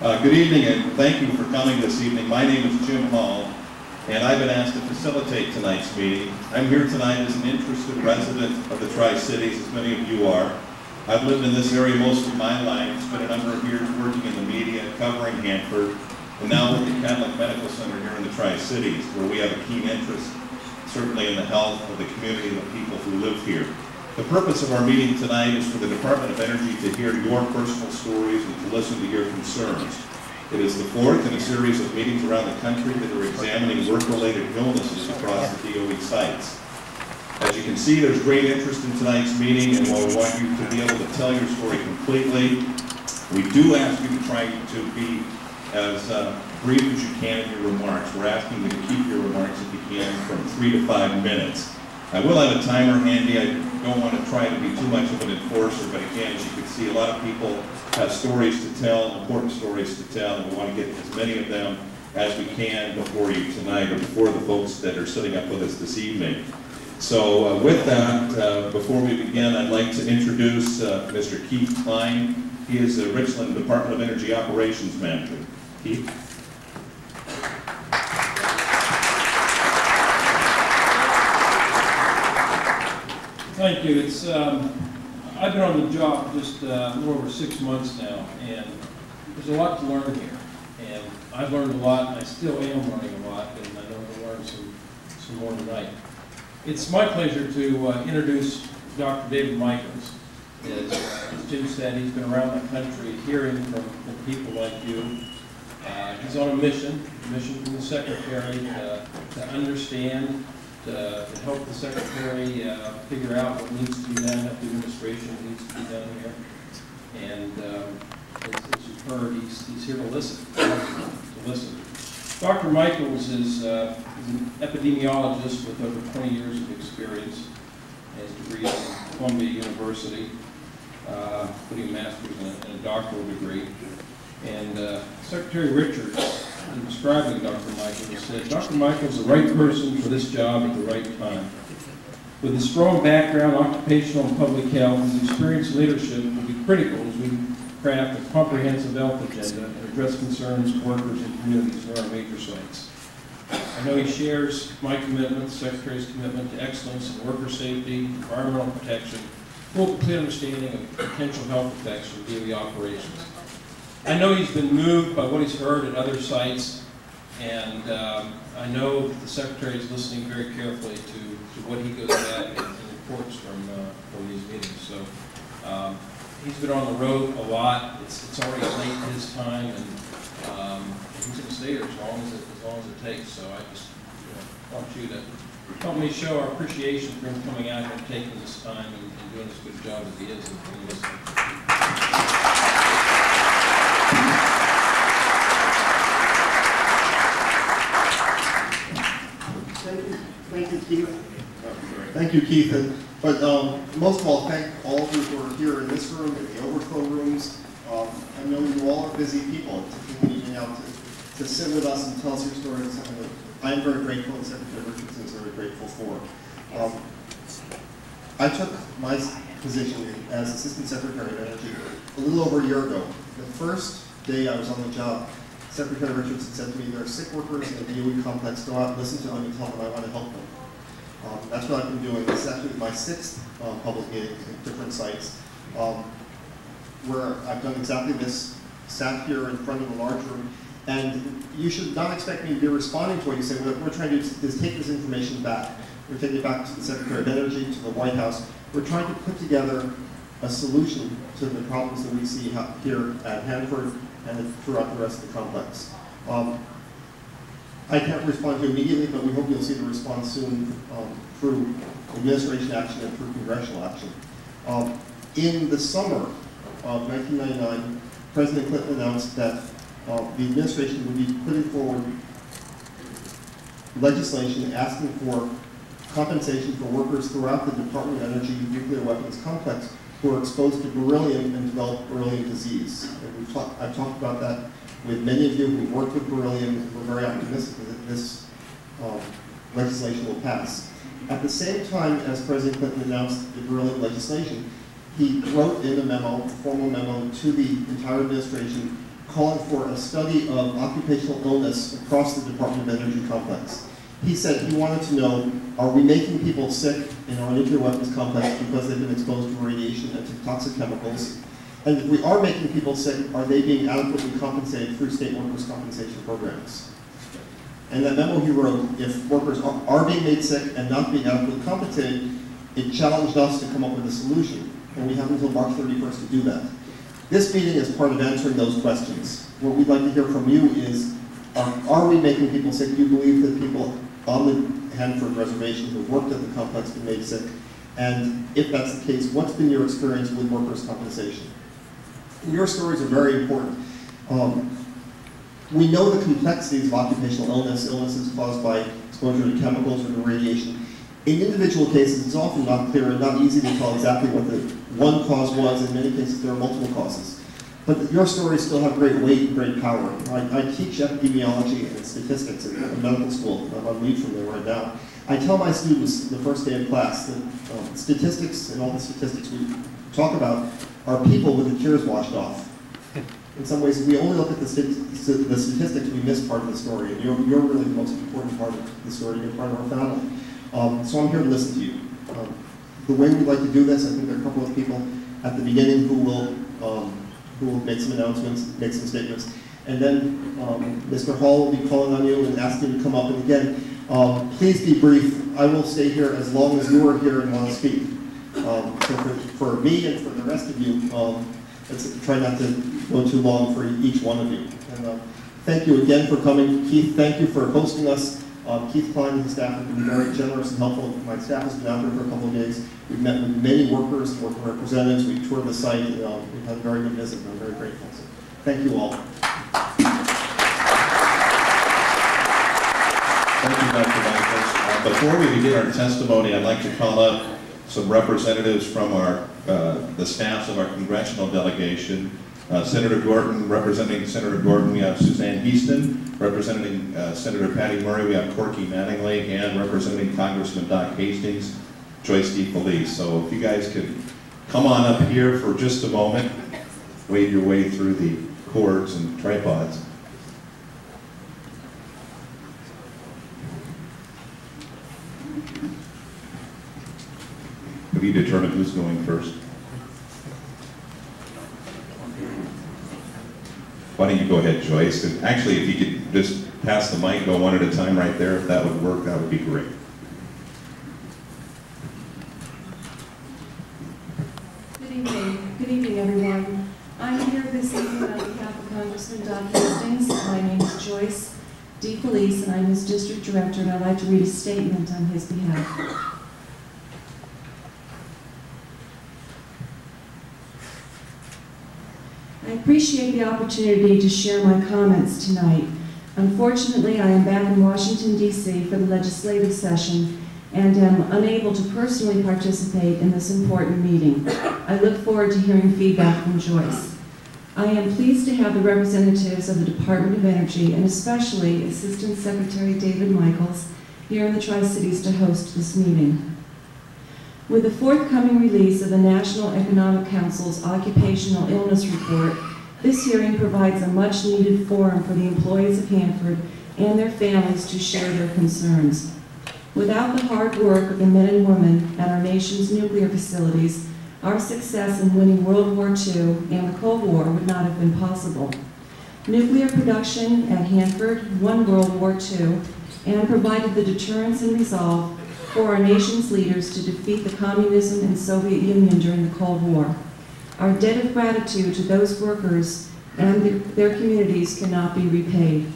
Good evening, and thank you for coming this evening. My name is Jim Hall, and I've been asked to facilitate tonight's meeting. I'm here tonight as an interested resident of the Tri-Cities, as many of you are. I've lived in this area most of my life, spent a number of years working in the media, covering Hanford, and now work at Catholic Medical Center here in the Tri-Cities, where we have a keen interest, certainly in the health of the community and the people who live here. The purpose of our meeting tonight is for the Department of Energy to hear your personal stories and to listen to your concerns. It is the fourth in a series of meetings around the country that are examining work-related illnesses across the DOE sites. As you can see, there's great interest in tonight's meeting, and while we want you to be able to tell your story completely, we do ask you to try to be as brief as you can in your remarks. We're asking you to keep your remarks, if you can, from 3 to 5 minutes. I will have a timer handy. I don't want to try to be too much of an enforcer, but again, as you can see, a lot of people have stories to tell, important stories to tell, and we want to get as many of them as we can before you tonight, or before the folks that are sitting up with us this evening. So with that, before we begin, I'd like to introduce Mr. Keith Klein. He is the Richland Department of Energy Operations Manager. Keith? Thank you. I've been on the job just a little over 6 months now, and there's a lot to learn here. And I've learned a lot, and I still am learning a lot, and I know I'll learn some more tonight. It's my pleasure to introduce Dr. David Michaels. As Jim said, he's been around the country hearing from people like you. He's on a mission from the Secretary to understand, to help the Secretary figure out what needs to be done, help the administration needs to be done here. And as you've heard, he's here to listen. Dr. Michaels is an epidemiologist with over 20 years of experience. He has degrees from Columbia University, including a master's and a doctoral degree. And Secretary Richards, in describing Dr. Michaels, said, Dr. Michaels is the right person for this job at the right time. With his strong background, occupational and public health, his experience in leadership will be critical as we craft a comprehensive health agenda and address concerns of workers and communities near our major sites. I know he shares my commitment, the Secretary's commitment to excellence in worker safety, environmental protection, full complete understanding of potential health effects from DOE operations. I know he's been moved by what he's heard at other sites, and I know that the Secretary is listening very carefully to what he goes at and reports from these meetings. So he's been on the road a lot. It's already late his time, and he's going to stay here as long as it takes. So I just want you to help me show our appreciation for him coming out here and taking this time and doing as good a job as he is in listening. Thank you, Keith. Thank you, Keith. But most of all, thank all of you who are here in this room, in the overflow rooms. I know you all are busy people. Taking the evening out to sit with us and tell us your stories. Something that I am very grateful, and Secretary Richardson is very grateful for. I took my position as Assistant Secretary of Energy a little over a year ago. The first day I was on the job, Secretary Richardson said to me, there are sick workers in the DOE complex, go out and listen to them and tell them I want to help them. That's what I've been doing. This is actually my 6th public meeting at different sites, where I've done exactly this, sat here in front of a large room, and you should not expect me to be responding to what you say. What we're trying to do is take this information back. We're taking it back to the Secretary of Energy, to the White House. We're trying to put together a solution to the problems that we see here at Hanford and throughout the rest of the complex. I can't respond to immediately, but we hope you'll see the response soon through administration action and through congressional action. In the summer of 1999, President Clinton announced that the administration would be putting forward legislation asking for compensation for workers throughout the Department of Energy nuclear weapons complex who are exposed to beryllium and develop beryllium disease. And I've talked about that with many of you who've worked with beryllium, and we're very optimistic that this legislation will pass. At the same time as President Clinton announced the beryllium legislation, he wrote in a memo, a formal memo to the entire administration, calling for a study of occupational illness across the Department of Energy complex. He said he wanted to know, are we making people sick in our nuclear weapons complex because they've been exposed to radiation and to toxic chemicals? And if we are making people sick, are they being adequately compensated through state workers' compensation programs? And that memo he wrote, if workers are being made sick and not being adequately compensated, it challenged us to come up with a solution. And we have until March 31st to do that. This meeting is part of answering those questions. What we'd like to hear from you is, are we making people sick? Do you believe that people on the Hanford Reservation who worked at the complex been made sick? And if that's the case, what's been your experience with workers' compensation? And your stories are very important. We know the complexities of occupational illnesses caused by exposure to chemicals or to radiation. In individual cases, it's often not clear and not easy to tell exactly what the one cause was. In many cases, there are multiple causes. But your stories still have great weight and great power. I teach epidemiology and statistics at medical school. I'm on leave from there right now. I tell my students the first day of class that statistics and all the statistics we talk about are people with the tears washed off. In some ways, if we only look at the statistics, we miss part of the story. And you're really the most important part of the story. You're part of our family. So I'm here to listen to you. The way we'd like to do this, I think there are a couple of people at the beginning who will make some announcements, make some statements. And then Mr. Hall will be calling on you and asking you to come up. And again, please be brief. I will stay here as long as you are here and want to speak. So for me and for the rest of you, let's try not to go too long for each one of you. And thank you again for coming. Keith, thank you for hosting us. Keith Klein and his staff have been very generous and helpful. My staff has been out there for a couple of days. We've met with many workers, worker representatives. We toured the site. And, we've had a very good visit, and I'm very grateful. So thank you all. Thank you, Dr. Michaels. Before we begin our testimony, I'd like to call up some representatives from the staffs of our congressional delegation. Senator Gordon, representing Senator Gordon, we have Suzanne Heaston. Representing Senator Patty Murray, we have Corky Mattingly, and representing Congressman Doc Hastings, Joyce DeFelice. So if you guys could come on up here for just a moment, wade your way through the cords and tripods. Have you determined who's going first? Why don't you go ahead, Joyce? And actually, if you could just pass the mic, go one at a time right there, if that would work, that would be great. Good evening, everyone. I'm here this evening on behalf of Congressman Doc Hastings. My name is Joyce DeFelice, and I'm his district director, and I'd like to read a statement on his behalf. I appreciate the opportunity to share my comments tonight. Unfortunately, I am back in Washington, D.C. for the legislative session and am unable to personally participate in this important meeting. I look forward to hearing feedback from Joyce. I am pleased to have the representatives of the Department of Energy and especially Assistant Secretary David Michaels here in the Tri-Cities to host this meeting. With the forthcoming release of the National Economic Council's Occupational Illness Report, this hearing provides a much-needed forum for the employees of Hanford and their families to share their concerns. Without the hard work of the men and women at our nation's nuclear facilities, our success in winning World War II and the Cold War would not have been possible. Nuclear production at Hanford won World War II and provided the deterrence and resolve for our nation's leaders to defeat the communism and Soviet Union during the Cold War. Our debt of gratitude to those workers and their communities cannot be repaid.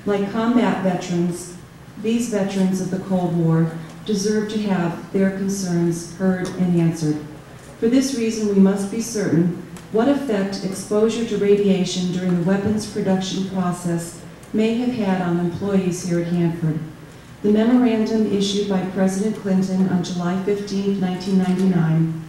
Like combat veterans, these veterans of the Cold War deserve to have their concerns heard and answered. For this reason, we must be certain what effect exposure to radiation during the weapons production process may have had on employees here at Hanford. The memorandum issued by President Clinton on July 15, 1999,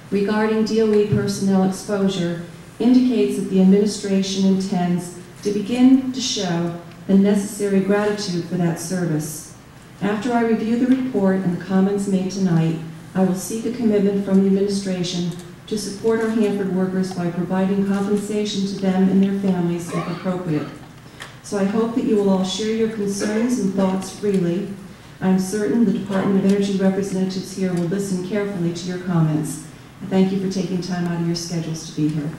regarding DOE personnel exposure indicates that the administration intends to begin to show the necessary gratitude for that service. After I review the report and the comments made tonight, I will seek a commitment from the administration to support our Hanford workers by providing compensation to them and their families if appropriate. So I hope that you will all share your concerns and thoughts freely. I'm certain the Department of Energy representatives here will listen carefully to your comments. I thank you for taking time out of your schedules to be here.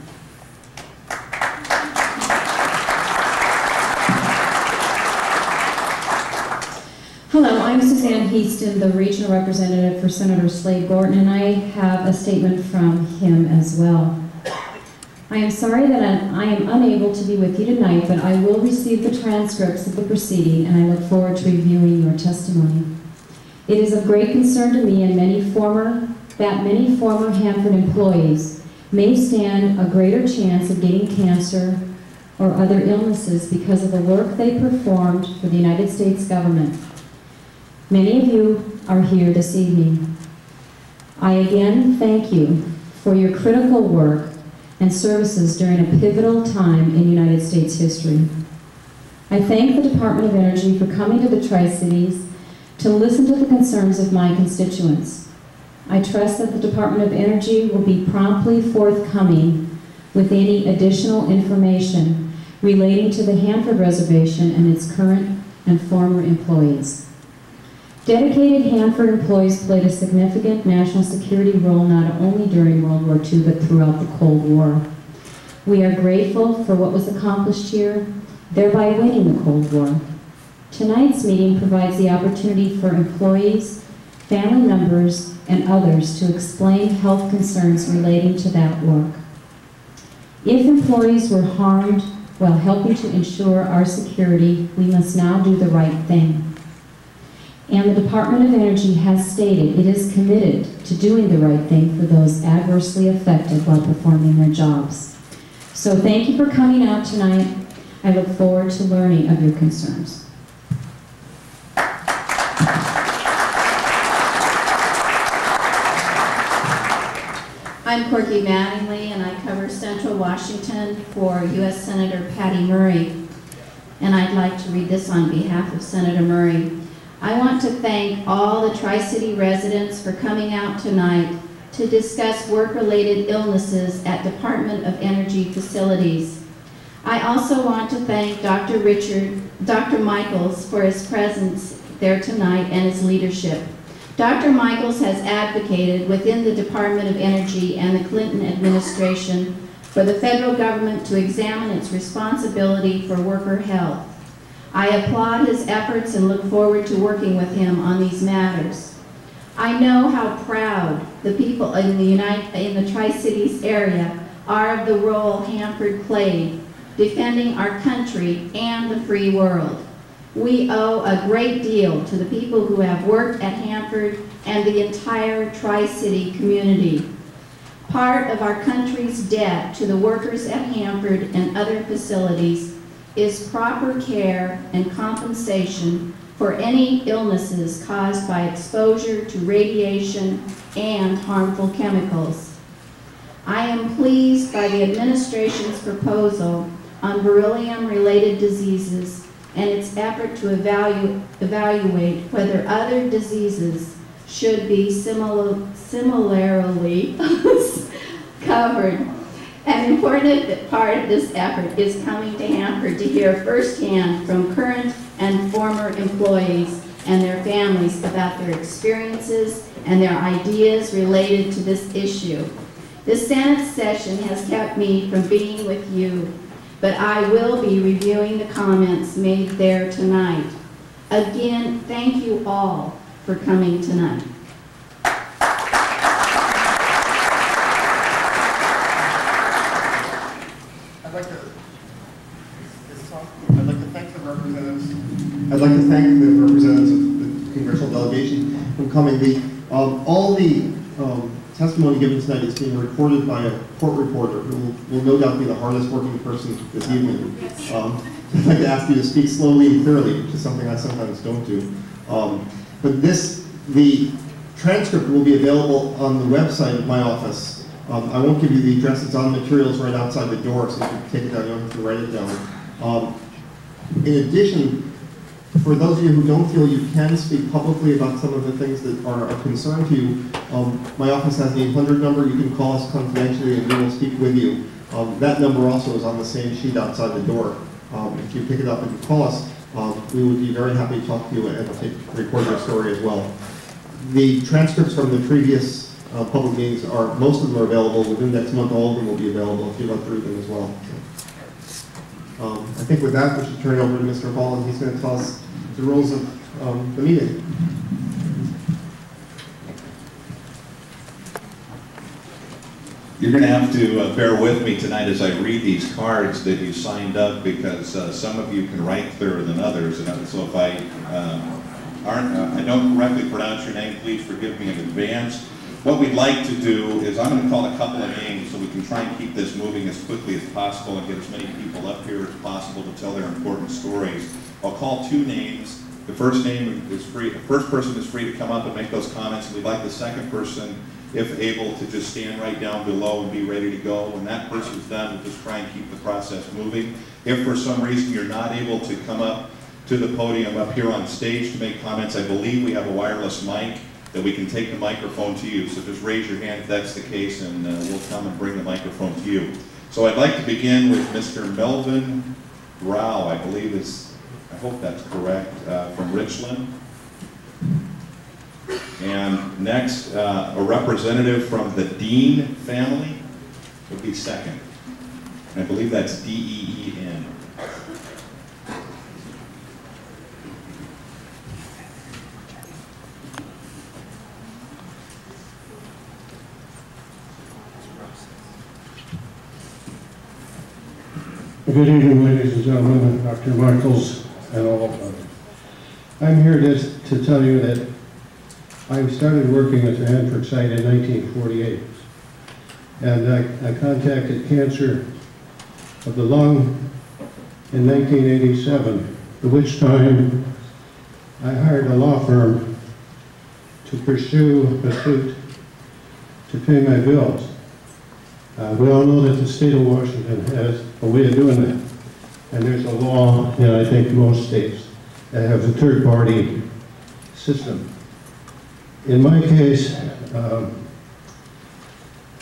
Hello, I'm Suzanne Heaston, the regional representative for Senator Slade Gorton, and I have a statement from him as well. I am sorry that I am unable to be with you tonight, but I will receive the transcripts of the proceeding, and I look forward to reviewing your testimony. It is of great concern to me and many former Hanford employees may stand a greater chance of getting cancer or other illnesses because of the work they performed for the United States government. Many of you are here this evening. I again thank you for your critical work and services during a pivotal time in United States history. I thank the Department of Energy for coming to the Tri-Cities to listen to the concerns of my constituents. I trust that the Department of Energy will be promptly forthcoming with any additional information relating to the Hanford Reservation and its current and former employees. Dedicated Hanford employees played a significant national security role not only during World War II, but throughout the Cold War. We are grateful for what was accomplished here, thereby winning the Cold War. Tonight's meeting provides the opportunity for employees, family members, and others to explain health concerns relating to that work. If employees were harmed while helping to ensure our security, we must now do the right thing. And the Department of Energy has stated it is committed to doing the right thing for those adversely affected while performing their jobs. So thank you for coming out tonight. I look forward to learning of your concerns. I'm Corky Mattingly, and I cover Central Washington for U.S. Senator Patty Murray. And I'd like to read this on behalf of Senator Murray. I want to thank all the Tri-City residents for coming out tonight to discuss work-related illnesses at Department of Energy facilities. I also want to thank Dr. Michaels for his presence there tonight and his leadership. Dr. Michaels has advocated within the Department of Energy and the Clinton administration for the federal government to examine its responsibility for worker health. I applaud his efforts and look forward to working with him on these matters. I know how proud the people in the Tri-Cities area are of the role Hanford played, defending our country and the free world. We owe a great deal to the people who have worked at Hanford and the entire Tri-City community. Part of our country's debt to the workers at Hanford and other facilities is proper care and compensation for any illnesses caused by exposure to radiation and harmful chemicals. I am pleased by the administration's proposal on beryllium-related diseases and its effort to evaluate whether other diseases should be similarly covered. An important part of this effort is coming to Hanford to hear firsthand from current and former employees and their families about their experiences and their ideas related to this issue. The Senate session has kept me from being with you, but I will be reviewing the comments made there tonight. Again, thank you all for coming tonight. I'd like to thank the representatives of the congressional delegation for coming. All the testimony given tonight is being recorded by a court reporter who will no doubt be the hardest working person this evening. I'd like to ask you to speak slowly and clearly, which is something I sometimes don't do. But the transcript will be available on the website of my office. I won't give you the address. It's on materials right outside the door, so you can take it down. You don't have to write it down. In addition, For those of you who don't feel you can speak publicly about some of the things that are a concern to you, my office has an 800 number. You can call us confidentially and we will speak with you. That number also is on the same sheet outside the door. If you pick it up and you call us, we would be very happy to talk to you and record your story as well. The transcripts from the previous public meetings most of them are available. Within next month, all of them will be available if you run through them as well. I think with that, we should turn it over to Mr. Hall, and he's going to tell us the rules of the meeting. You're going to have to bear with me tonight as I read these cards that you signed up, because some of you can write clearer than others, and so if I don't correctly pronounce your name, please forgive me in advance. What we'd like to do is I'm going to call a couple of names so we can try and keep this moving as quickly as possible and get as many people up here as possible to tell their important stories. I'll call two names. The first name is free. The first person is free to come up and make those comments. We'd like the second person, if able, to just stand right down below and be ready to go. When that person's done, we'll just try and keep the process moving. If for some reason you're not able to come up to the podium up here on stage to make comments, I believe we have a wireless mic that we can take the microphone to you. So just raise your hand if that's the case, and we'll come and bring the microphone to you. So I'd like to begin with Mr. Melvin Rowe, I believe I hope that's correct, from Richland. And next, a representative from the Dean family would be second. And I believe that's D-E-E-N. Good evening, ladies and gentlemen, Dr. Michaels, and all of others. I'm here to tell you that I started working at the Hanford site in 1948, and I contacted cancer of the lung in 1987, at which time I hired a law firm to pursue a suit to pay my bills. We all know that the state of Washington has a way of doing that. And there's a law in, I think, most states that have a third-party system. In my case,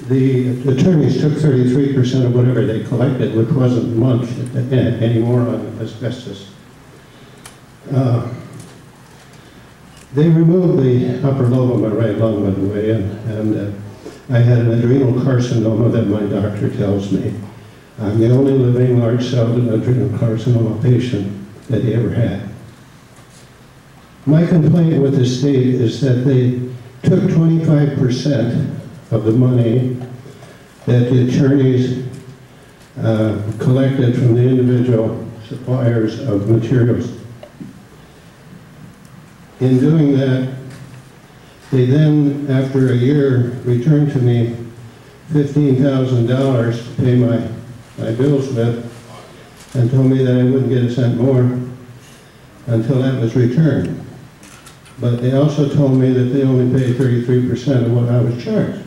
the attorneys took 33% of whatever they collected, which wasn't much anymore on asbestos. They removed the upper lobe of my right lung, by the way, and I had an adrenal carcinoma that my doctor tells me. I'm the only living large-cell adrenal carcinoma patient that he ever had. My complaint with the state is that they took 25% of the money that the attorneys collected from the individual suppliers of materials. In doing that, they then, after a year, returned to me $15,000 to pay my bills with, and told me that I wouldn't get a cent more until that was returned. But they also told me that they only paid 33% of what I was charged.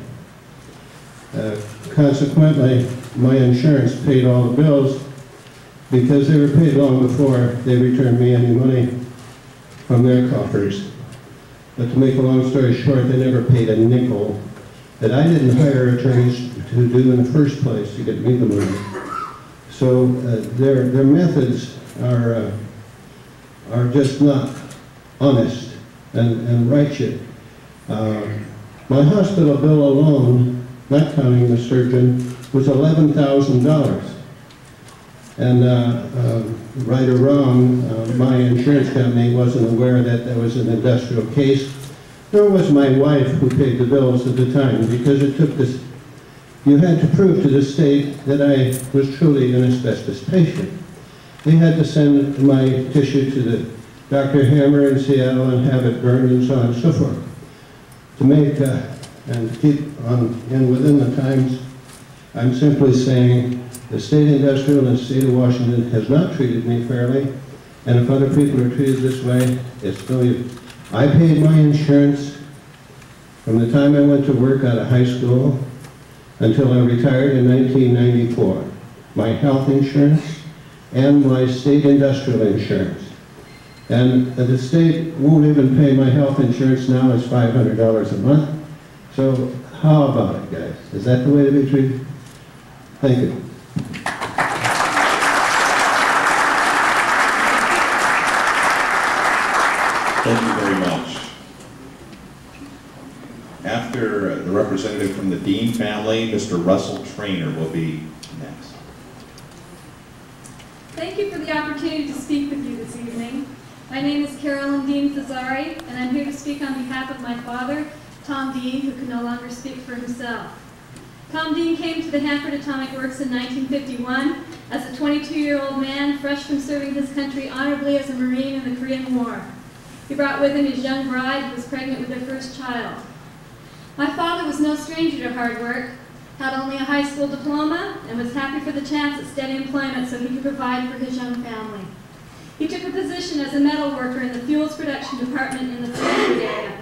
Consequently, my insurance paid all the bills because they were paid long before they returned me any money from their coffers. But to make a long story short, they never paid a nickel that I didn't hire attorneys to do in the first place to get me the money. So their methods are just not honest and righteous. My hospital bill alone, not counting the surgeon, was $11,000. And right or wrong, my insurance company wasn't aware that there was an industrial case, nor was my wife, who paid the bills at the time, because it took this, you had to prove to the state that I was truly an asbestos patient. They had to send my tissue to the Dr. Hammer in Seattle and have it burned and so on and so forth. To make and keep on and within the times, I'm simply saying the state industrial and the state of Washington has not treated me fairly, and if other people are treated this way, it's no use. I paid my insurance from the time I went to work out of high school until I retired in 1994. My health insurance and my state industrial insurance. And the state won't even pay my health insurance now. It's $500 a month. So how about it, guys? Is that the way to be treated? Thank you. Thank you very much. After the representative from the Dean family, Mr. Russell Trainer will be next. Thank you for the opportunity to speak with you this evening. My name is Carolyn Dean Fazzari, and I'm here to speak on behalf of my father, Tom Dean, who can no longer speak for himself. Tom Dean came to the Hanford Atomic Works in 1951 as a 22-year-old man fresh from serving his country honorably as a Marine in the Korean War. He brought with him his young bride, who was pregnant with their first child. My father was no stranger to hard work, had only a high school diploma, and was happy for the chance at steady employment so he could provide for his young family. He took a position as a metal worker in the fuels production department in the Freeport area.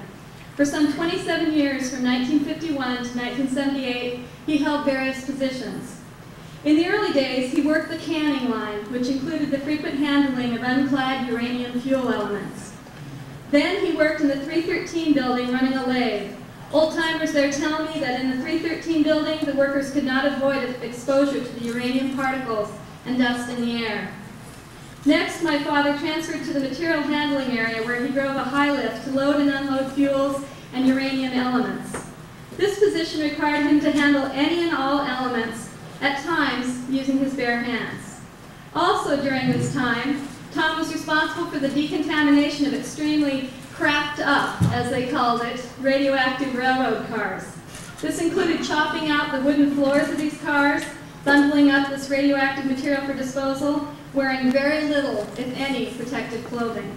For some 27 years, from 1951 to 1978, he held various positions. In the early days, he worked the canning line, which included the frequent handling of unclad uranium fuel elements. Then he worked in the 313 building running a lathe. Old-timers there tell me that in the 313 building, the workers could not avoid exposure to the uranium particles and dust in the air. Next, my father transferred to the material handling area where he drove a high lift to load and unload fuels and uranium elements. This position required him to handle any and all elements, at times using his bare hands. Also during this time, Tom was responsible for the decontamination of extremely cracked up, as they called it, radioactive railroad cars. This included chopping out the wooden floors of these cars, bundling up this radioactive material for disposal, wearing very little, if any, protective clothing.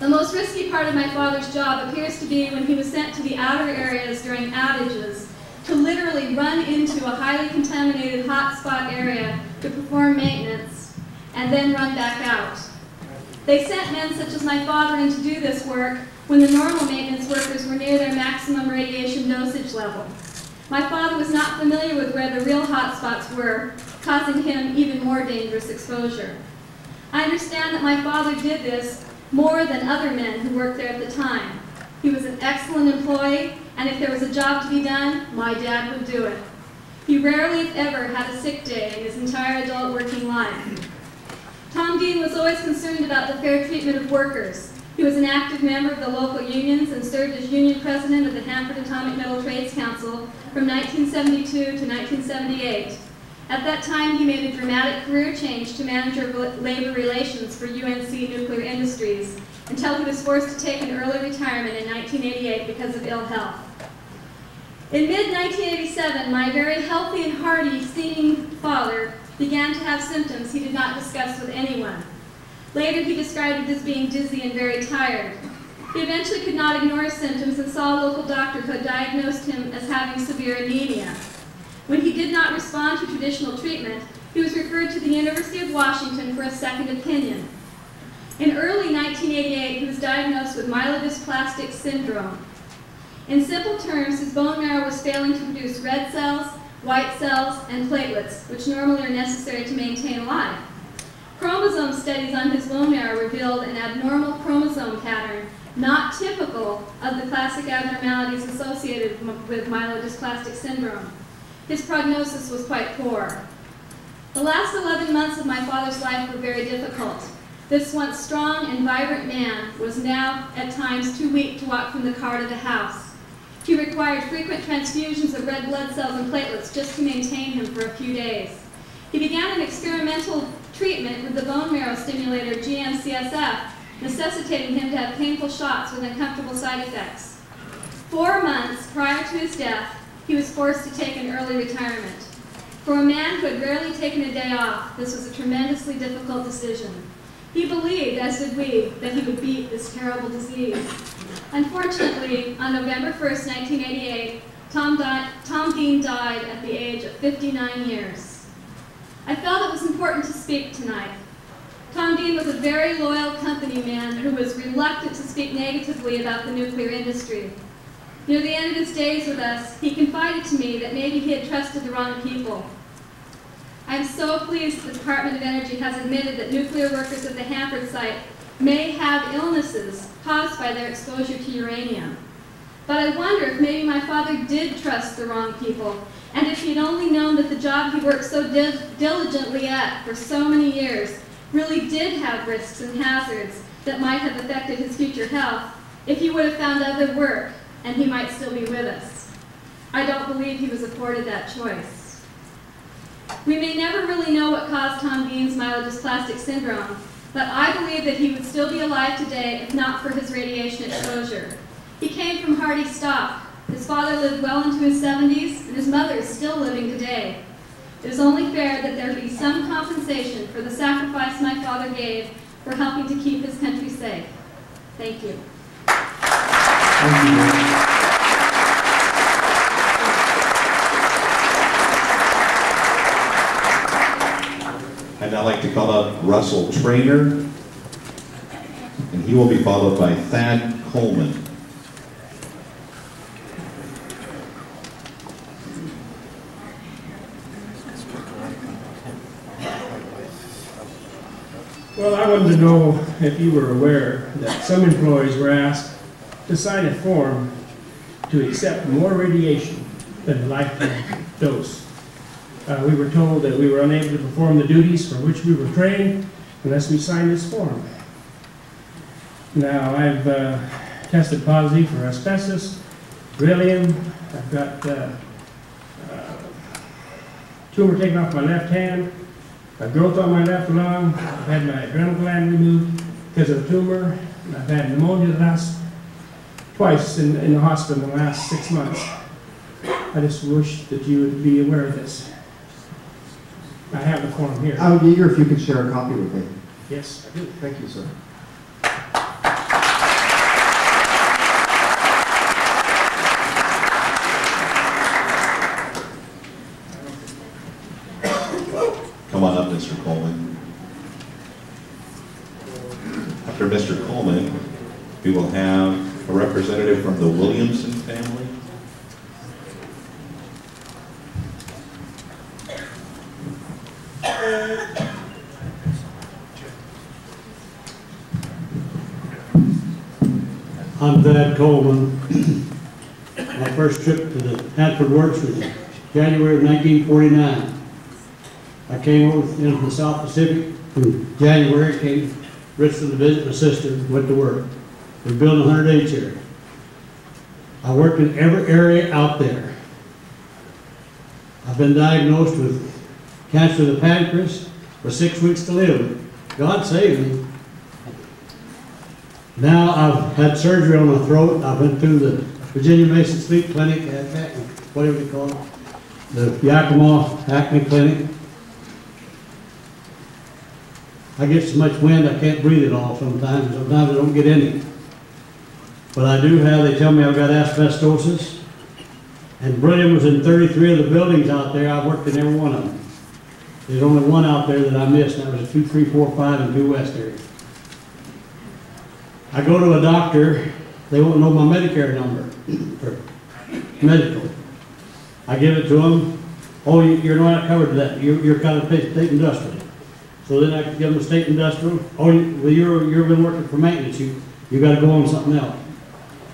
The most risky part of my father's job appears to be when he was sent to the outer areas during outages to literally run into a highly contaminated hotspot area to perform maintenance and then run back out. They sent men such as my father in to do this work when the normal maintenance workers were near their maximum radiation dosage level. My father was not familiar with where the real hotspots were, causing him even more dangerous exposure. I understand that my father did this more than other men who worked there at the time. He was an excellent employee, and if there was a job to be done, my dad would do it. He rarely, if ever, had a sick day in his entire adult working life. Tom Dean was always concerned about the fair treatment of workers. He was an active member of the local unions and served as union president of the Hanford Atomic Metal Trades Council from 1972 to 1978. At that time, he made a dramatic career change to manager of labor relations for UNC Nuclear Industries until he was forced to take an early retirement in 1988 because of ill health. In mid-1987, my very healthy and hardy-seeming father began to have symptoms he did not discuss with anyone. Later, he described it as being dizzy and very tired. He eventually could not ignore his symptoms and saw a local doctor who had diagnosed him as having severe anemia. When he did not respond to traditional treatment, he was referred to the University of Washington for a second opinion. In early 1988, he was diagnosed with myelodysplastic syndrome. In simple terms, his bone marrow was failing to produce red cells, white cells, and platelets, which normally are necessary to maintain life. Chromosome studies on his bone marrow revealed an abnormal chromosome pattern not typical of the classic abnormalities associated with myelodysplastic syndrome. His prognosis was quite poor. The last 11 months of my father's life were very difficult. This once strong and vibrant man was now at times too weak to walk from the car to the house. He required frequent transfusions of red blood cells and platelets just to maintain him for a few days. He began an experimental treatment with the bone marrow stimulator GM-CSF, necessitating him to have painful shots with uncomfortable side effects. 4 months prior to his death, he was forced to take an early retirement. For a man who had rarely taken a day off, this was a tremendously difficult decision. He believed, as did we, that he would beat this terrible disease. Unfortunately, on November 1st, 1988, Tom Dean died at the age of 59 years. I felt it was important to speak tonight. Tom Dean was a very loyal company man who was reluctant to speak negatively about the nuclear industry. Near the end of his days with us, he confided to me that maybe he had trusted the wrong people. I am so pleased that the Department of Energy has admitted that nuclear workers at the Hanford site may have illnesses caused by their exposure to uranium. But I wonder if maybe my father did trust the wrong people, and if he'd only known that the job he worked so diligently at for so many years really did have risks and hazards that might have affected his future health, if he would have found other work, and he might still be with us. I don't believe he was afforded that choice. We may never really know what caused Tom Dean's myelodysplastic syndrome, but I believe that he would still be alive today if not for his radiation exposure. He came from hardy stock. His father lived well into his 70s, and his mother is still living today. It is only fair that there be some compensation for the sacrifice my father gave for helping to keep his country safe. Thank you. Thank you. I'd now like to call up Russell Traynor, and he will be followed by Thad Coleman. Well, I wanted to know if you were aware that some employees were asked to sign a form to accept more radiation than the lifetime dose. We were told that we were unable to perform the duties for which we were trained unless we signed this form. Now, I've tested positive for asbestos, beryllium. I've got tumor taken off my left hand. I've growth on my left lung. I've had my adrenal gland removed because of the tumor. And I've had pneumonia twice in the hospital in the last 6 months. I just wish that you would be aware of this. I have the form here. I would be eager if you could share a copy with me. Yes, I do. Thank you, sir. Come on up, Mr. Coleman. After Mr. Coleman, we will have a representative from the Williamson family. I'm Dad Coleman. My first trip to the Hanford Works was January of 1949. I came over from the South Pacific in January, came to Richland to visit my sister, went to work. We're building a 100 chair. I worked in every area out there. I've been diagnosed with cancer of the pancreas for 6 weeks to live. God saved me. Now I've had surgery on my throat. I went through the Virginia Mason Sleep Clinic, whatever they call it, the Yakima Acne Clinic. I get so much wind I can't breathe at all sometimes. Sometimes I don't get any. But I do have, they tell me I've got asbestosis. And beryllium was in 33 of the buildings out there. I've worked in every one of them. There's only one out there that I missed, and that was a 2, 3, 4, 5 in Due West area. I go to a doctor, they won't know my Medicare number for medical. I give it to them. Oh, you're not covered to that. You're kind of state industrial. So then I give them a state industrial. Oh, well, you've been working for maintenance. You got to go on something else.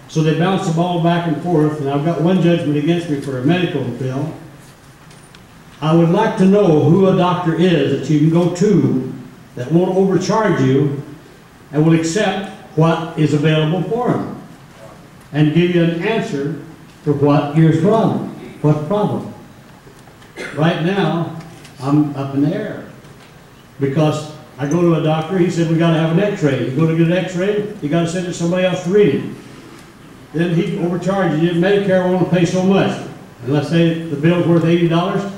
So they bounce the ball back and forth, and I've got one judgment against me for a medical bill. I would like to know who a doctor is that you can go to that won't overcharge you and will accept what is available for them and give you an answer to what your problem. What's the problem? Right now, I'm up in the air because I go to a doctor, he said we got to have an x-ray. You go to get an x-ray, you got to send it to somebody else to read it. Then he overcharges you. Medicare won't pay so much. And let's say the bill's worth $80,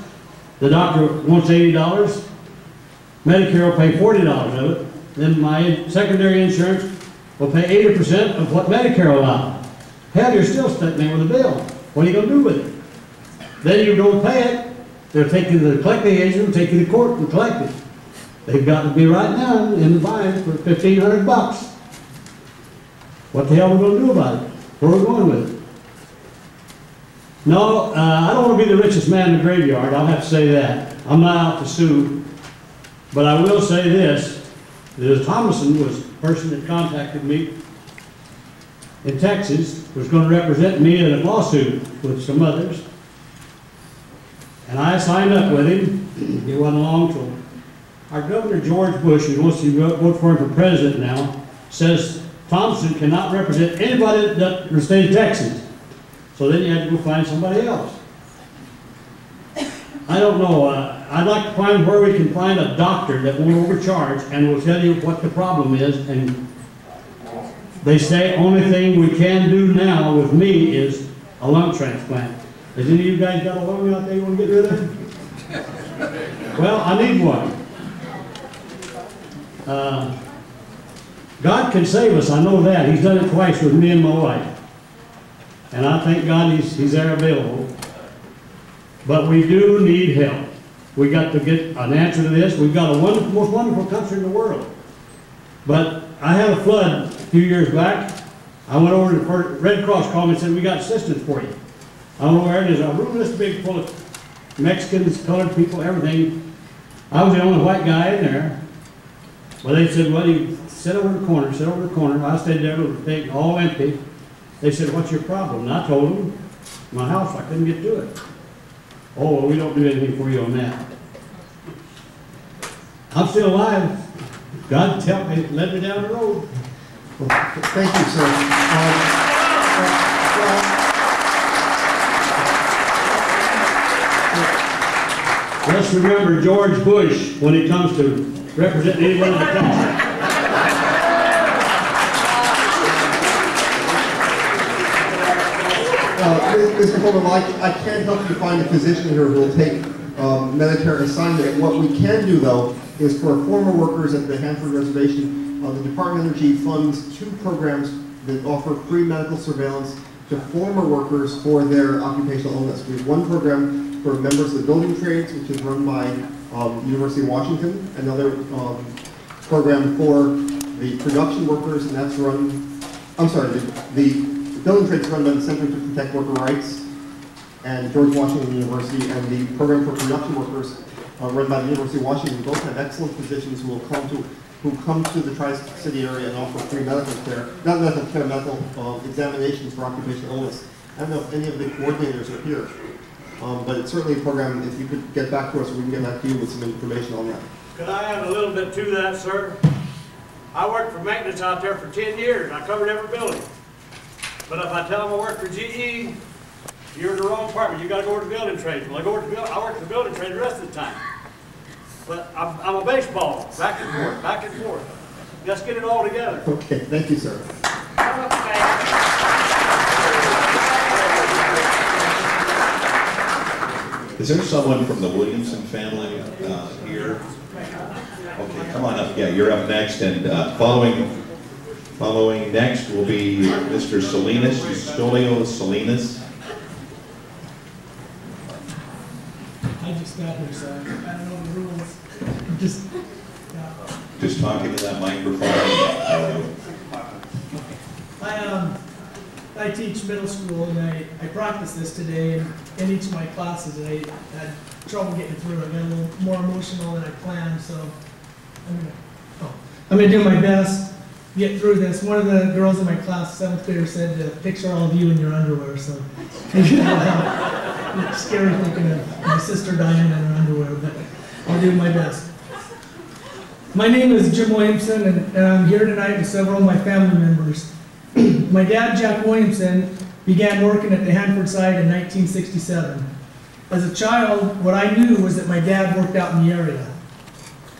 the doctor wants $80, Medicare will pay $40 of it, then my secondary insurance will pay 80% of what Medicare allows. Hell, you're still stuck there with a bill. What are you going to do with it? Then you don't pay it, they'll take you to the collecting agent and take you to court and collect it. They've got to be right now in the fine for $1,500. What the hell are we going to do about it? Where are we going with it? No, I don't want to be the richest man in the graveyard. I'll have to say that. I'm not out to sue. But I will say this. This Thomason was the person that contacted me in Texas, was going to represent me in a lawsuit with some others. And I signed up with him. It wasn't long till our Governor George Bush, who wants to vote for him for president now, says Thompson cannot represent anybody in the state of Texas. So then you had to go find somebody else. I don't know. I'd like to find where we can find a doctor that won't overcharge and will tell you what the problem is. And they say only thing we can do now with me is a lung transplant. Has any of you guys got a lung out there you want to get rid of? Well, I need one. God can save us, I know that. He's done it twice with me and my wife. And I thank God he's there available. But we do need help. We got to get an answer to this. We've got a wonderful, most wonderful country in the world. But I had a flood a few years back. I went over to the Red Cross called me and said, we got assistance for you. I don't know where it is. A room this big full of Mexicans, colored people, everything. I was the only white guy in there. Well, they said, well, you sit over the corner, sit over the corner. I stayed there with the thing all empty. They said, what's your problem? And I told them, my house, I couldn't get to it. Oh, well, we don't do anything for you on that. I'm still alive. God helped me, led me down the road. Well, thank you, sir. Let's remember George Bush when it comes to representing anyone in the country. Mr. Coleman, I can't help you find a physician here who will take Medicare assignment. What we can do, though, is for former workers at the Hanford Reservation, the Department of Energy funds 2 programs that offer free medical surveillance to former workers for their occupational illness. We have one program for members of the building trades, which is run by University of Washington, another program for the production workers, and that's run, I'm sorry, the building trades run by the Center to Protect Worker Rights and George Washington University, and the program for production workers run by the University of Washington. We both have excellent physicians who come to the Tri-City area and offer free medical care, not medical care, medical examinations for occupational illness. I don't know if any of the coordinators are here, but it's certainly a program. If you could get back to us, we can get back to you with some information on that. Could I add a little bit to that, sir? I worked for maintenance out there for 10 years. I covered every building. But if I tell them I work for GE, you're in the wrong department. You got to go to the building trades. Well, I work for the building trade the rest of the time. But I'm a baseball, back and forth, back and forth. Let's get it all together. Okay, thank you, sir. Is there someone from the Williamson family here? Okay, come on up. Yeah, you're up next, and following next will be Mr. Salinas, Justolio Salinas. I just got here, so I don't know the rules. Just talking to that microphone. I teach middle school, and I practice this today in each of my classes, and I had trouble getting through it. I got a little more emotional than I planned, so I'm gonna do my best to get through this. One of the girls in my class, 7th grader, said to picture all of you in your underwear, so maybe that'll help. It's scary thinking of my sister dying in her underwear, but I'll do my best. My name is Jim Williamson, and I'm here tonight with several of my family members. My dad, Jack Williamson, began working at the Hanford site in 1967. As a child, what I knew was that my dad worked out in the area.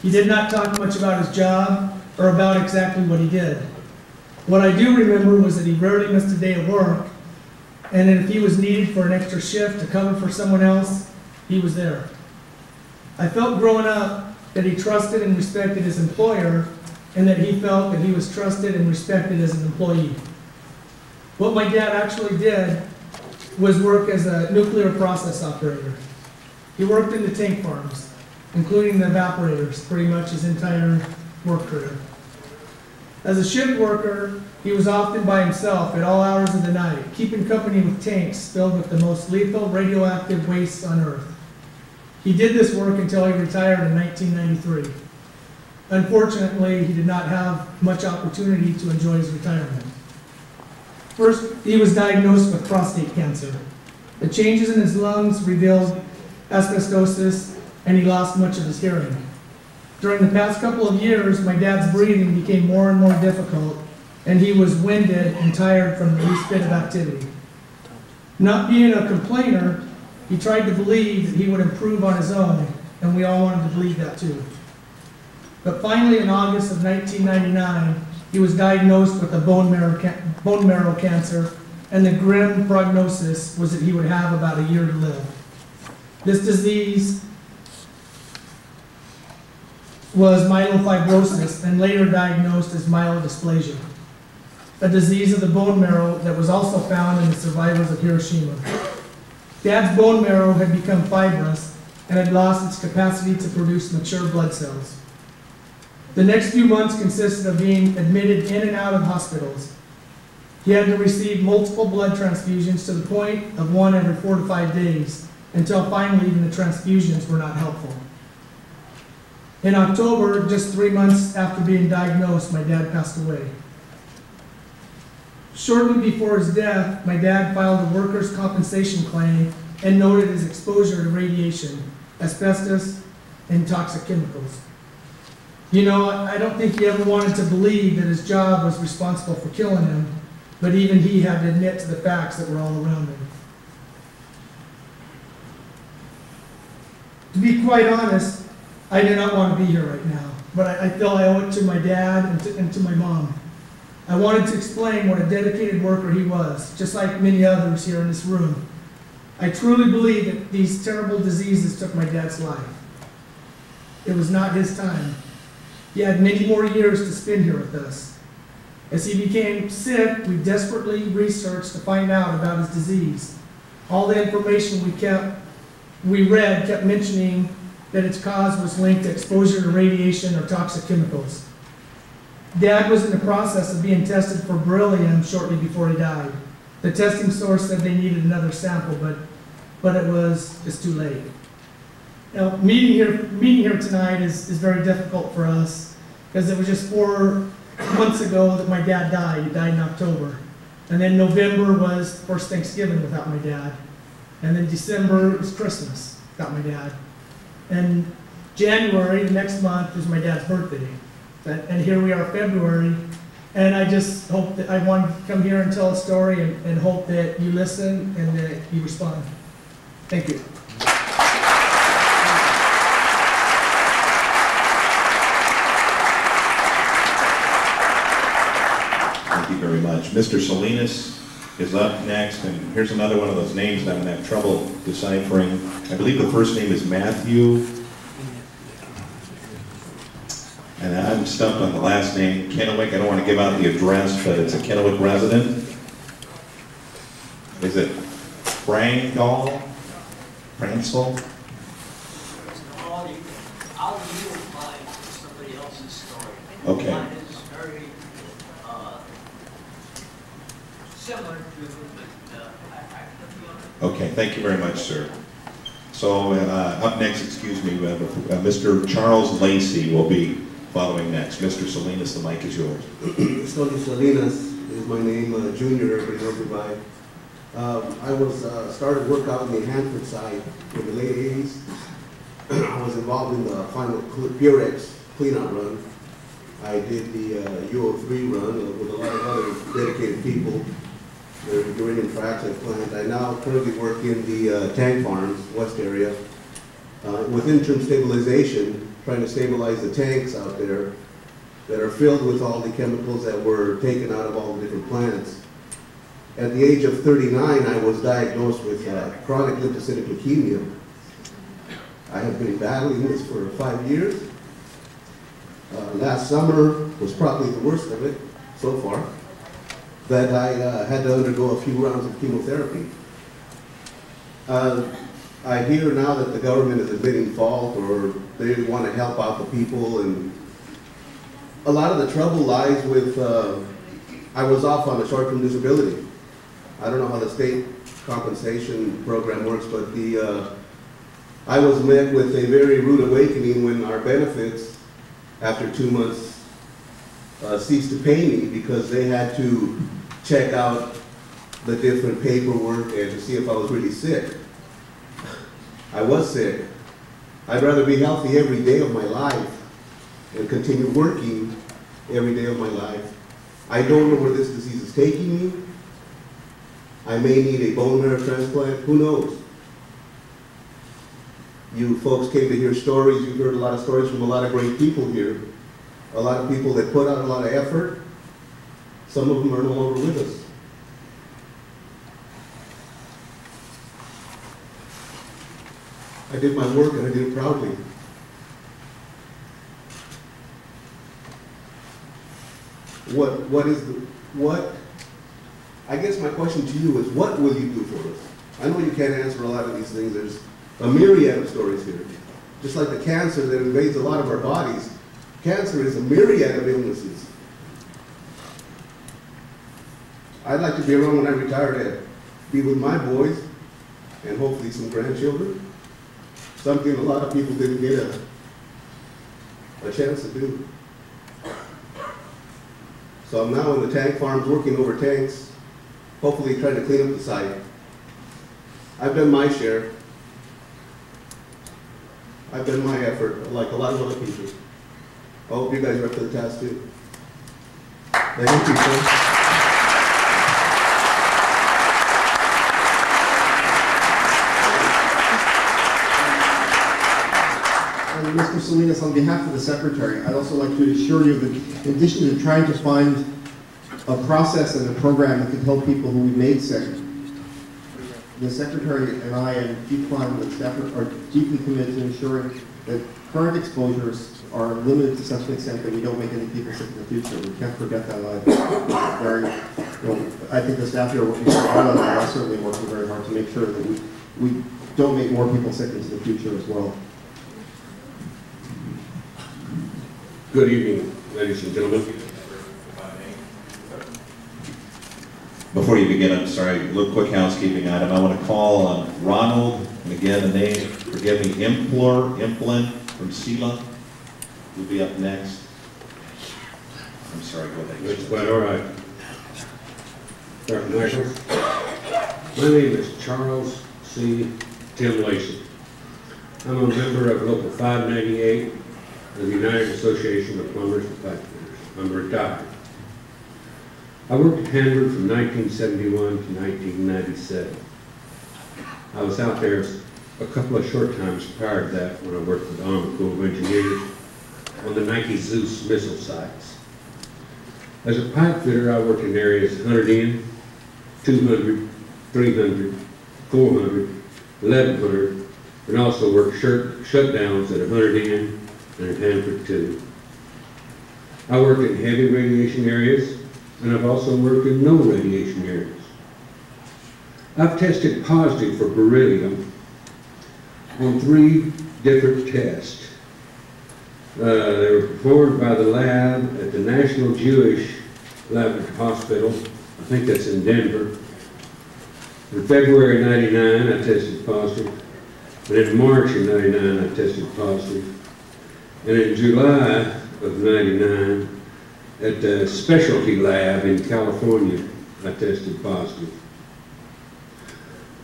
He did not talk much about his job or about exactly what he did. What I do remember was that he rarely missed a day of work, and if he was needed for an extra shift to cover for someone else, he was there. I felt growing up that he trusted and respected his employer, and that he felt that he was trusted and respected as an employee. What my dad actually did was work as a nuclear process operator. He worked in the tank farms, including the evaporators, pretty much his entire work career. As a shift worker, he was often by himself at all hours of the night, keeping company with tanks filled with the most lethal radioactive wastes on Earth. He did this work until he retired in 1993. Unfortunately, he did not have much opportunity to enjoy his retirement. First, he was diagnosed with prostate cancer. The changes in his lungs revealed asbestosis, and he lost much of his hearing. During the past couple of years, my dad's breathing became more and more difficult, and he was winded and tired from the least bit of activity. Not being a complainer, he tried to believe that he would improve on his own, and we all wanted to believe that too. But finally, in August of 1999, he was diagnosed with a bone marrow cancer, and the grim prognosis was that he would have about a year to live. This disease was myelofibrosis and later diagnosed as myelodysplasia, a disease of the bone marrow that was also found in the survivors of Hiroshima. Dad's bone marrow had become fibrous and had lost its capacity to produce mature blood cells. The next few months consisted of being admitted in and out of hospitals. He had to receive multiple blood transfusions to the point of 1 every 4 to 5 days, until finally even the transfusions were not helpful. In October, just 3 months after being diagnosed, my dad passed away. Shortly before his death, my dad filed a workers' compensation claim and noted his exposure to radiation, asbestos, and toxic chemicals. You know, I don't think he ever wanted to believe that his job was responsible for killing him, but even he had to admit to the facts that were all around him. To be quite honest, I do not want to be here right now, but I feel I owe it to my dad and to my mom. I wanted to explain what a dedicated worker he was, just like many others here in this room. I truly believe that these terrible diseases took my dad's life. It was not his time. He had many more years to spend here with us. As he became sick, we desperately researched to find out about his disease. All the information we read kept mentioning that its cause was linked to exposure to radiation or toxic chemicals. Dad was in the process of being tested for beryllium shortly before he died. The testing source said they needed another sample, but it was just too late. Now, meeting here tonight is very difficult for us because it was just 4 months ago that my dad died. He died in October. And then November was the first Thanksgiving without my dad. And then December was Christmas without my dad. And January, the next month, is my dad's birthday. And here we are, February. And I just hope that I wanted to come here and tell a story and hope that you listen and that you respond. Thank you. Thank you very much. Mr. Salinas is up next, and here's another one of those names that I'm going to have trouble deciphering. I believe the first name is Matthew, and I'm stumped on the last name, Kennewick. I don't want to give out the address, but it's a Kennewick resident. Is it Fransel? I'll utilize somebody else's story. Okay. Mine is very similar to, but I could be on it. Okay, thank you very much, sir. So up next, excuse me, Mr. Charles Lacey will be following next. Mr. Salinas, the mic is yours. Tony Salinas is my name, junior, everybody knows me by. I was started work out in the Hanford side in the late 80s. I was involved in the final Purex cleanout run. I did the UO3 run with a lot of other dedicated people. The uranium fraction plant. I now currently work in the tank farms, west area, with interim stabilization, trying to stabilize the tanks out there that are filled with all the chemicals that were taken out of all the different plants. At the age of 39, I was diagnosed with chronic lymphocytic leukemia. I have been battling this for 5 years. Last summer was probably the worst of it so far, that I had to undergo a few rounds of chemotherapy. I hear now that the government is admitting fault, or they want to help out the people, and a lot of the trouble lies with, I was off on a short-term disability. I don't know how the state compensation program works, but I was met with a very rude awakening when our benefits after 2 months, ceased to pay me because they had to check out the different paperwork and to see if I was really sick. I was sick. I'd rather be healthy every day of my life and continue working every day of my life. I don't know where this disease is taking me. I may need a bone marrow transplant. Who knows? You folks came to hear stories. You've heard a lot of stories from a lot of great people here. A lot of people that put out a lot of effort. Some of them are no longer with us. I did my work and I did it proudly. I guess my question to you is, what will you do for us? I know you can't answer a lot of these things. There's a myriad of stories here. Just like the cancer that invades a lot of our bodies, cancer is a myriad of illnesses. I'd like to be around when I retire to be with my boys and hopefully some grandchildren. Something a lot of people didn't get a chance to do. So I'm now in the tank farms working over tanks, hopefully trying to clean up the site. I've done my share. I've done my effort, like a lot of other people. I hope you guys are up to the task too. Thank you, sir. Mr. Salinas, on behalf of the Secretary, I'd also like to assure you that in addition to trying to find a process and a program that can help people who we made sick, the Secretary and I and Chief Klein and the staff are deeply committed to ensuring that current exposures are limited to such an extent that we don't make any people sick in the future. We can't forget that either. I think the staff here are working very hard on that. I'm certainly working very hard to make sure that we don't make more people sick into the future as well. Good evening, ladies and gentlemen. Before you begin, I'm sorry, a little quick housekeeping item. I want to call on Ronald, and again, the name, forgive me, Implin from SELA. Will be up next. I'm sorry, go ahead. It's quite all right. Dr. Michaels. My name is Charles C. Tim Lacey. I'm a member of Local 598 of the United Association of Plumbers and Pipe Fitters. I'm retired. I worked at Hanford from 1971 to 1997. I was out there a couple of short times prior to that when I worked with the Army Corps of Engineers on the Nike Zeus missile sites. As a pipe fitter, I worked in areas 100 in, 200, 300, 400, 1100, and also worked shutdowns at 100 in and at Hanford too. I worked in heavy radiation areas, and I've also worked in no radiation areas. I've tested positive for beryllium on 3 different tests. They were performed by the lab at the National Jewish Laboratory Hospital. I think that's in Denver. In February '99, I tested positive. And in March of '99, I tested positive. And in July of '99, at the specialty lab in California, I tested positive.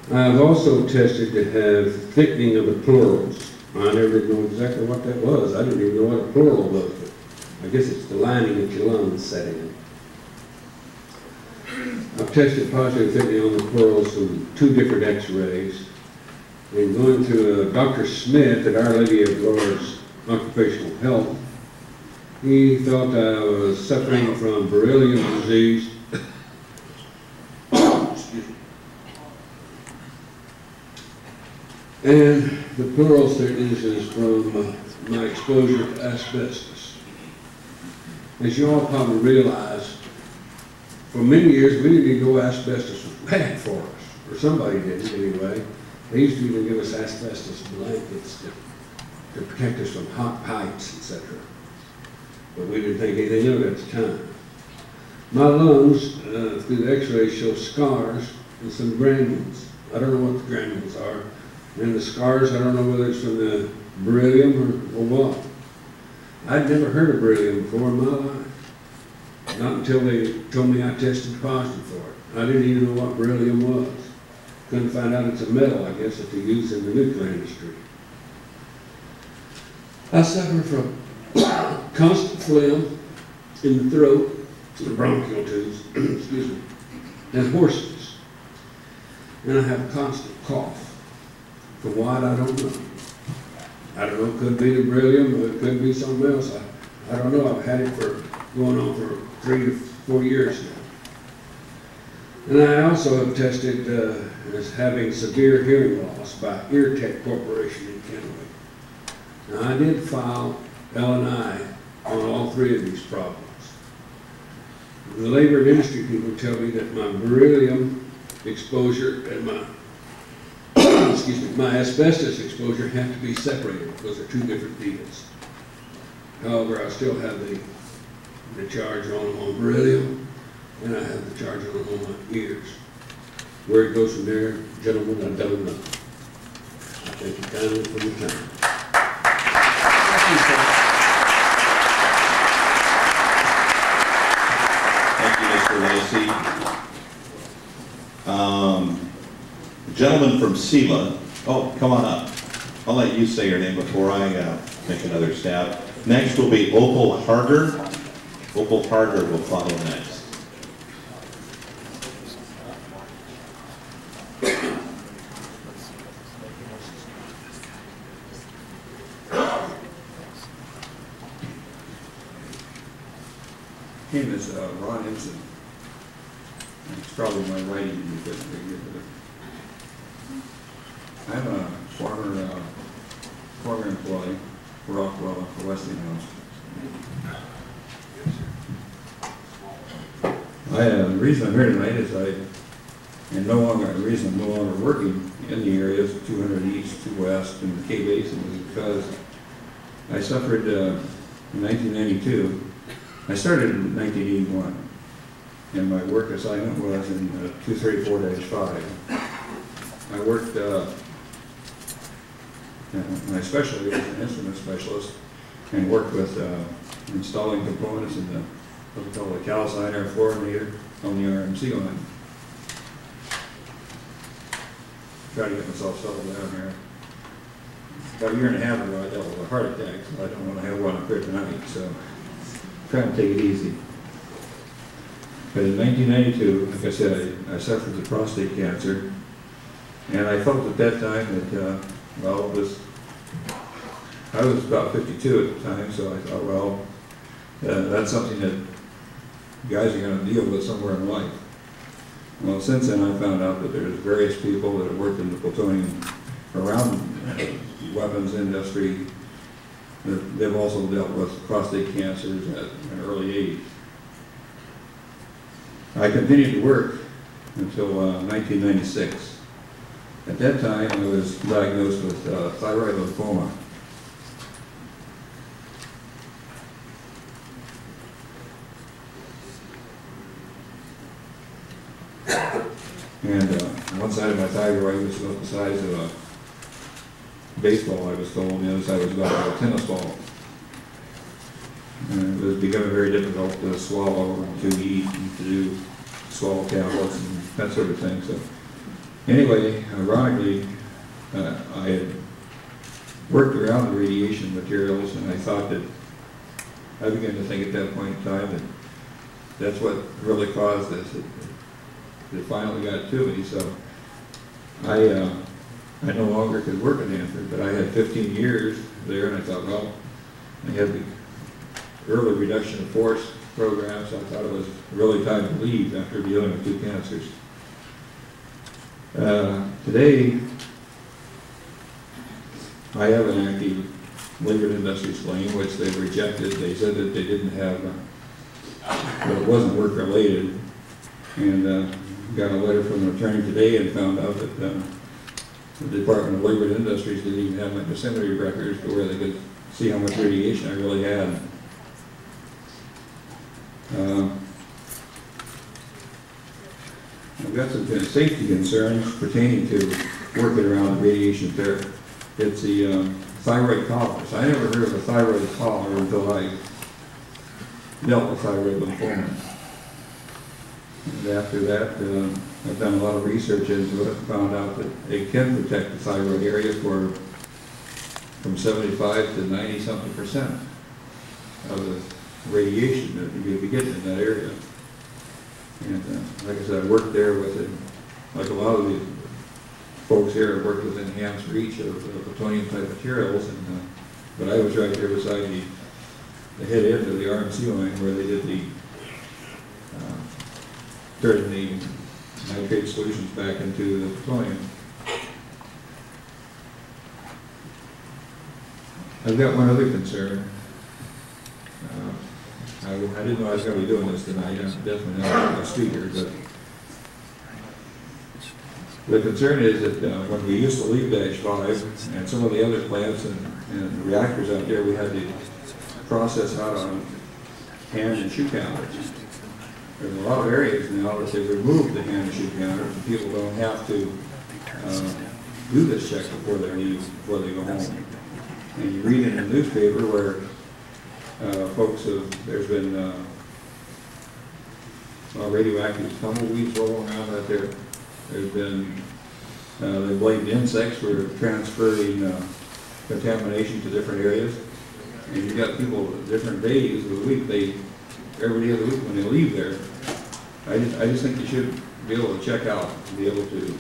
I've also tested to have thickening of the pleurals. I never did know exactly what that was. I didn't even know what a pleural was, but I guess it's the lining that your lungs set in. I've tested positive thickening on the pleurals from 2 different x-rays. And going to Dr. Smith at Our Lady of Lourdes Occupational Health, he thought I was suffering from beryllium disease. And the pleural thickness is from my exposure to asbestos. As you all probably realize, for many years we didn't even know asbestos was bad for us, or somebody didn't anyway. They used to even give us asbestos blankets to protect us from hot pipes, etc. But we didn't think anything of it at the time. My lungs, through the x-rays, show scars and some granules. I don't know what the granules are. And the scars, I don't know whether it's from the beryllium or what. I'd never heard of beryllium before in my life. Not until they told me I tested positive for it. I didn't even know what beryllium was. Couldn't find out it's a metal, I guess, that they use in the nuclear industry. I suffer from constant phlegm in the throat, the bronchial tubes, excuse me, and hoarseness. And I have a constant cough. For what, I don't know. I don't know, it could be the beryllium, or it could be something else. I don't know. I've had it for going on for 3 to 4 years now. And I also have tested as having severe hearing loss by EarTech Corporation in Kennewick. Now, I did file L&I on all 3 of these problems. The labor and industry people tell me that my beryllium exposure and my excuse me, my asbestos exposure have to be separated. Those are 2 different deals. However, I still have the charge on beryllium, and I have the charge on my ears. Where it goes from there, gentlemen, I don't know. I thank you kindly for your time. Thank you, Mr. Lacey. Gentleman from Sela. Oh, come on up. I'll let you say your name before I make another stab. Next will be Opal Harger. Opal Harger will follow next. Name is Ron Impson. It's probably my writing you couldn't figure, but I'm a former employee for Rockwell for Westinghouse. The reason I'm here tonight is the reason I'm no longer working in the areas of 200 East, 2 West, and the K Basin is because I suffered in 1992. I started in 1981, and my work assignment was in 234-5. I worked, my specialty was an instrument specialist, and worked with installing components in the, what we call the calciner fluorinator on the RMC line. Try to get myself settled down here. About a year and a half ago, I dealt with a heart attack, so I don't want to have one up here tonight, so trying to take it easy. But in 1992, like I said, I suffered with prostate cancer, and I felt at that time that, I was about 52 at the time, so I thought, well, that's something that guys are going to deal with somewhere in life. Well, since then I found out that there's various people that have worked in the plutonium around weapons industry. They've also dealt with prostate cancers at an early age. I continued to work until 1996. At that time, I was diagnosed with thyroid lymphoma. And one side of my thyroid was about the size of a baseball, I was told, and the other side was about a tennis ball. And it was becoming very difficult to swallow, to eat, and to do swallow tablets and that sort of thing. So anyway, ironically, I had worked around the radiation materials, and I thought that, I began to think at that point in time that that's what really caused this. It finally got to me, so I no longer could work at Hanford, but I had 15 years there, and I thought, well, I had the early reduction of force program, so I thought it was really time to leave after dealing with 2 cancers. Today, I have an active labor and industries claim, which they rejected. They said that they didn't have, that it wasn't work-related, and got a letter from an attorney today and found out that the Department of Labor and Industries didn't even have my vicinity records to where they could see how much radiation I really had. I've got some safety concerns pertaining to working around the radiation therapy. It's the thyroid collars. I never heard of a thyroid collar until I dealt with thyroid lymphoma. And after that, I've done a lot of research into it and found out that it can protect the thyroid area from 75 to 90-something% of the radiation that you'll be getting in that area. And like I said, I worked there with it, like a lot of the folks here, I worked with enhanced reach of plutonium type materials, and but I was right there beside the head end of the RMC line where they did the turn the nitrate solutions back into the plutonium. I've got one other concern. I didn't know I was going to be doing this tonight. I'm definitely not on the street here, but the concern is that when we used to leave Dash 5 and some of the other plants and reactors out there, we had to process out on hand and shoe counters. There's a lot of areas now that they've removed the hand and shoe counters, and people don't have to do this check before they leave, before they go home. And you read in the newspaper where folks there's been radioactive tumbleweeds rolling around out there. There's been, they blamed insects for transferring contamination to different areas. And you've got people at different days of the week, every day of the week when they leave there. I just think you should be able to check out and be able to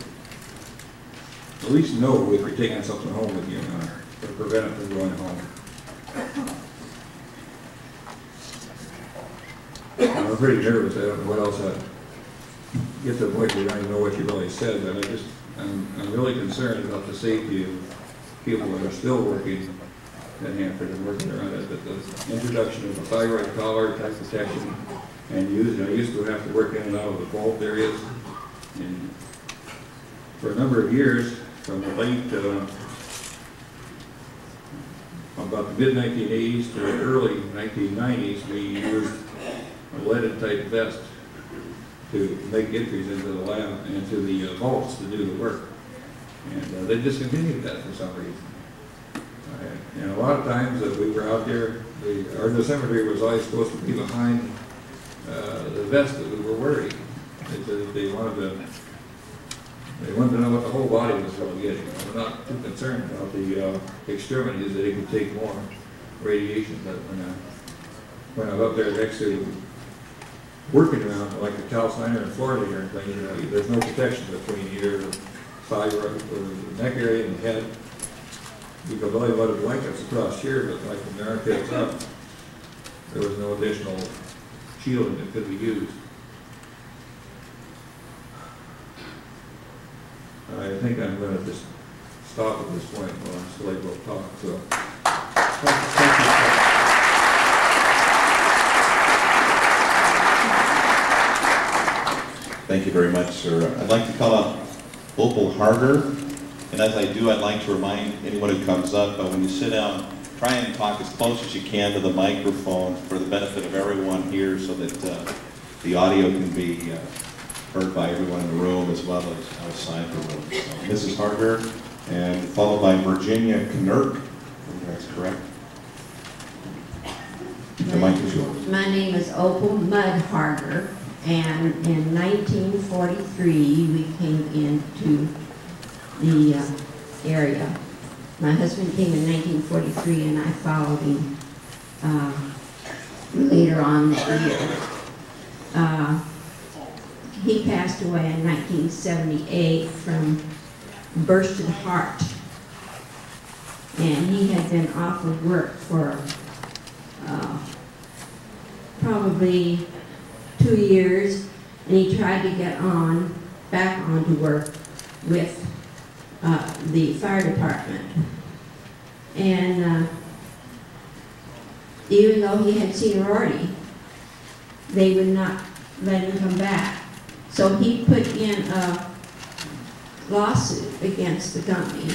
at least know if you're taking something home with you to prevent it from going home. I'm pretty nervous. I don't know what else I'd get to the point where I don't even know what you really said, but I'm really concerned about the safety of people that are still working at Hanford and working around it. But the introduction of the thyroid collar type protection and I used to have to work in and out of the fault areas. And for a number of years, from the late, about the mid-1980s to the early 1990s, we used a leaded type vest to make entries into the lab and into the vaults to do the work. And they discontinued that for some reason. And a lot of times that we were out there, our dosimetry was always supposed to be behind the vest that we were wearing. They wanted to know what the whole body was really getting. We're not too concerned about the extremities that it could take more radiation. But when I'm up there next to working around like the calciner and fluoridator and things, there's no protection between your thyroid or the neck area and the head. You could only let a blankets across here, but like from the armpits up, there was no additional shielding that could be used. I think I'm going to just stop at this point while I'm still able to talk. So, Thank you very much, sir. I'd like to call up Opal Harger, and as I do, I'd like to remind anyone who comes up, when you sit down, try and talk as close as you can to the microphone for the benefit of everyone here so that the audio can be heard by everyone in the room as well as outside the room. So, Mrs. Harger, and followed by Virginia Knirk. That's correct. The mic is yours. My name is Opal Mud Harger, and in 1943 we came into the area. My husband came in 1943 and I followed him later on that year. He passed away in 1978 from bursted heart, and he had been off of work for probably 2 years, and he tried to get back onto work with the fire department. And even though he had seniority, they would not let him come back. So he put in a lawsuit against the company,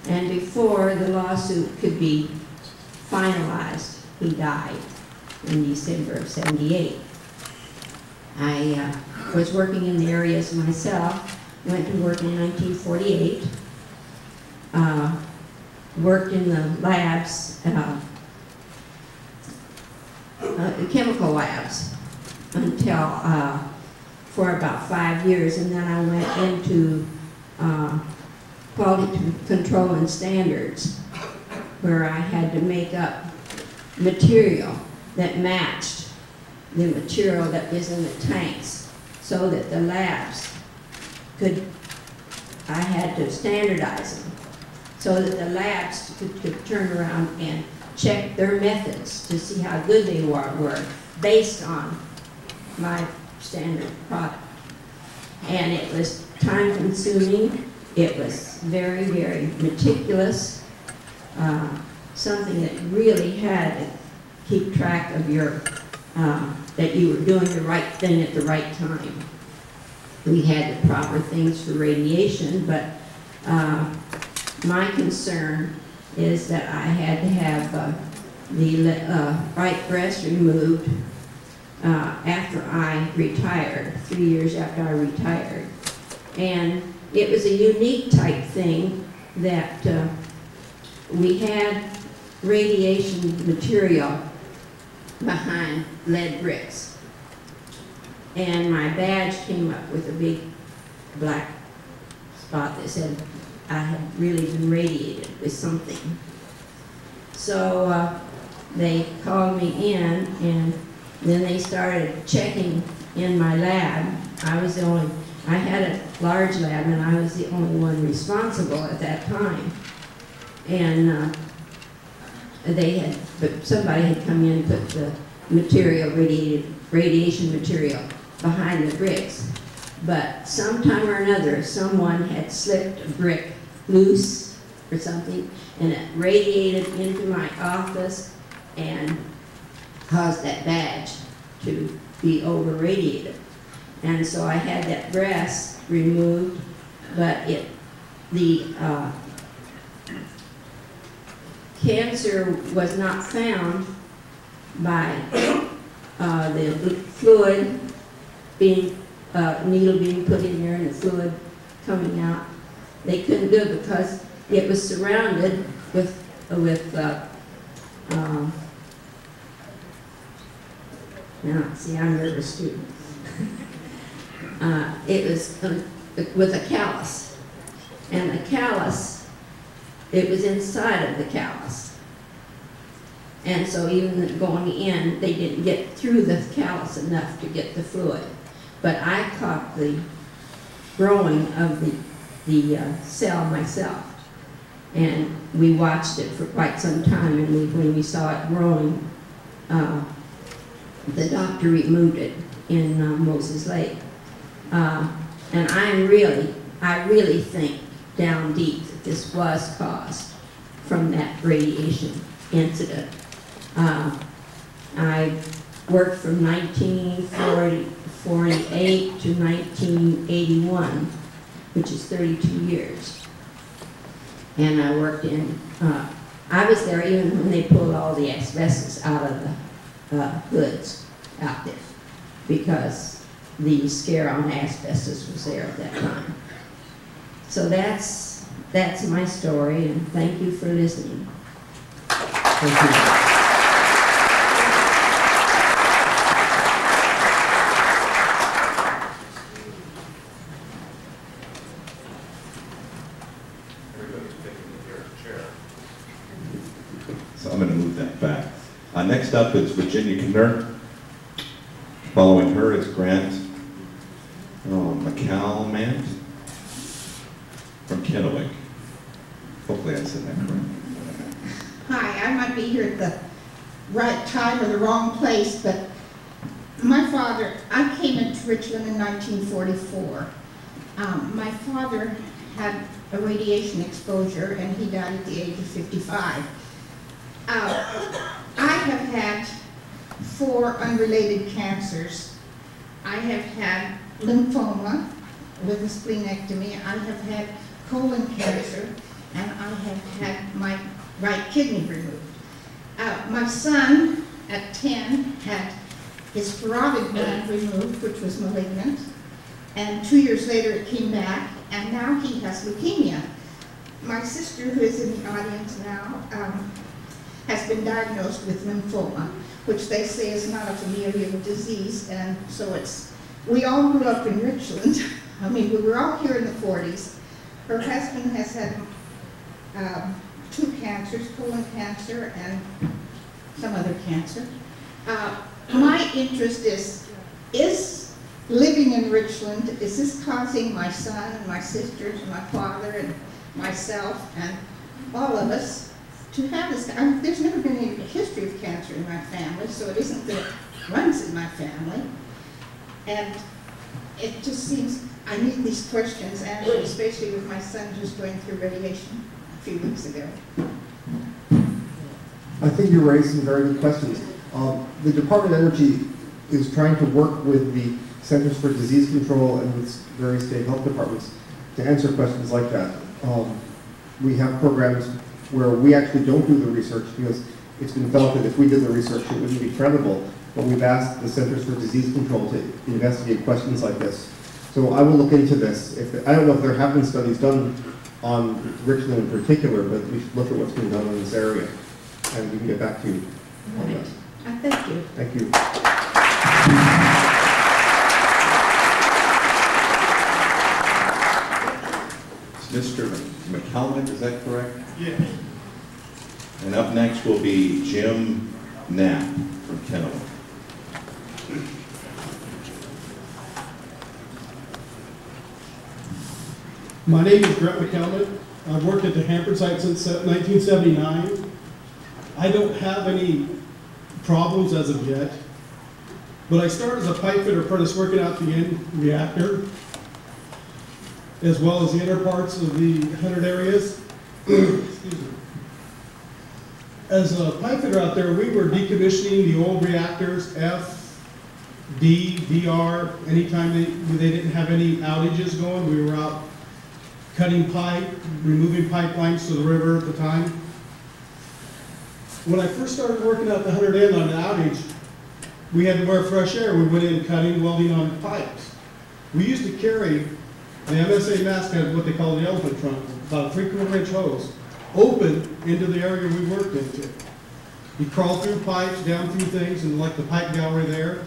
and before the lawsuit could be finalized, he died in December of '78. I was working in the areas myself, went to work in 1948, worked in the labs, chemical labs, until for about 5 years, and then I went into quality control and standards, where I had to make up material that matched the material that was in the tanks, so that the labs could, I had to standardize them, so that the labs could turn around and check their methods to see how good they were based on my standard product. And it was time consuming, it was very, very meticulous, something that really had to keep track of your, that you were doing the right thing at the right time. We had the proper things for radiation, but my concern is that I had to have the right breast removed after I retired, 3 years after I retired. And it was a unique type thing that we had radiation material behind lead bricks. And my badge came up with a big black spot that said I had really been radiated with something. So they called me in, and then they started checking in my lab. I had a large lab, and I was the only one responsible at that time. And somebody had come in and put the material, radiation material, behind the bricks. But sometime or another, someone had slipped a brick loose or something, and it radiated into my office and caused that badge to be over-radiated. And so I had that breast removed, but the cancer was not found by the fluid being, needle being put in there and the fluid coming out. They couldn't do it because it was surrounded with now, see, I'm nervous too. It was with a callus. And the callus, it was inside of the callus. And so even going in, they didn't get through the callus enough to get the fluid. But I caught the growing of the cell myself. And we watched it for quite some time, and when we saw it growing, the doctor removed it in Moses Lake. And I really think down deep that this was caused from that radiation incident. I worked from 1948 to 1981, which is 32 years. And I worked in, I was there even when they pulled all the asbestos out of the hoods out there, because the scare on asbestos was there at that time. So that's my story, and thank you for listening. Thank you. So I'm going to move that back. Next up is Virginia Kner. Following her is Grant McCalmant from Kennewick. Hopefully I said that correctly. Hi, I might be here at the right time or the wrong place, but my father, I came into Richland in 1944. My father had a radiation exposure, and he died at the age of 55. I have had 4 unrelated cancers. I have had lymphoma with a splenectomy. I have had colon cancer, and I have had my right kidney removed. My son, at 10, had his parotid gland removed, which was malignant, and 2 years later it came back, and now he has leukemia. My sister, who is in the audience now, has been diagnosed with lymphoma, which they say is not a familial disease, and so we all grew up in Richland. I mean, we were all here in the 40s. Her husband has had 2 cancers, colon cancer and some other cancer. My interest is living in Richland, is this causing my son and my sisters and my father and myself and all of us to have this? There's never been any history of cancer in my family, so it isn't that it runs in my family. And it just seems I need these questions answered, especially with my son just going through radiation a few weeks ago. I think you raised some very good questions. The Department of Energy is trying to work with the Centers for Disease Control and with various state health departments to answer questions like that. We have programs where we actually don't do the research because it's been felt that if we did the research it wouldn't be credible, but we've asked the Centers for Disease Control to investigate questions like this. So I will look into this. I don't know if there have been studies done on Richland in particular, but we should look at what's been done in this area, and we can get back to you on that. Thank you. Thank you. It's Mr. McKelvin, is that correct? Yes. And up next will be Jim Knapp from Kennewick. My name is Brett McKelvin. I've worked at the Hanford site since 1979. I don't have any problems as of yet, but I started as a pipe fitter apprentice working out the end reactor, as well as the inner parts of the 100 areas. Excuse me. As a pipe fitter out there, we were decommissioning the old reactors, F, D, DR. Anytime they didn't have any outages going, we were out cutting pipe, removing pipelines to the river at the time. When I first started working at the 100 end on an outage, we had to wear fresh air. We went in cutting, welding on pipes. We used to carry, the MSA mask had what they call the elephant trunk, about a 3/4 inch hose, open into the area we worked into. You crawl through pipes, down through things, and like the pipe gallery there.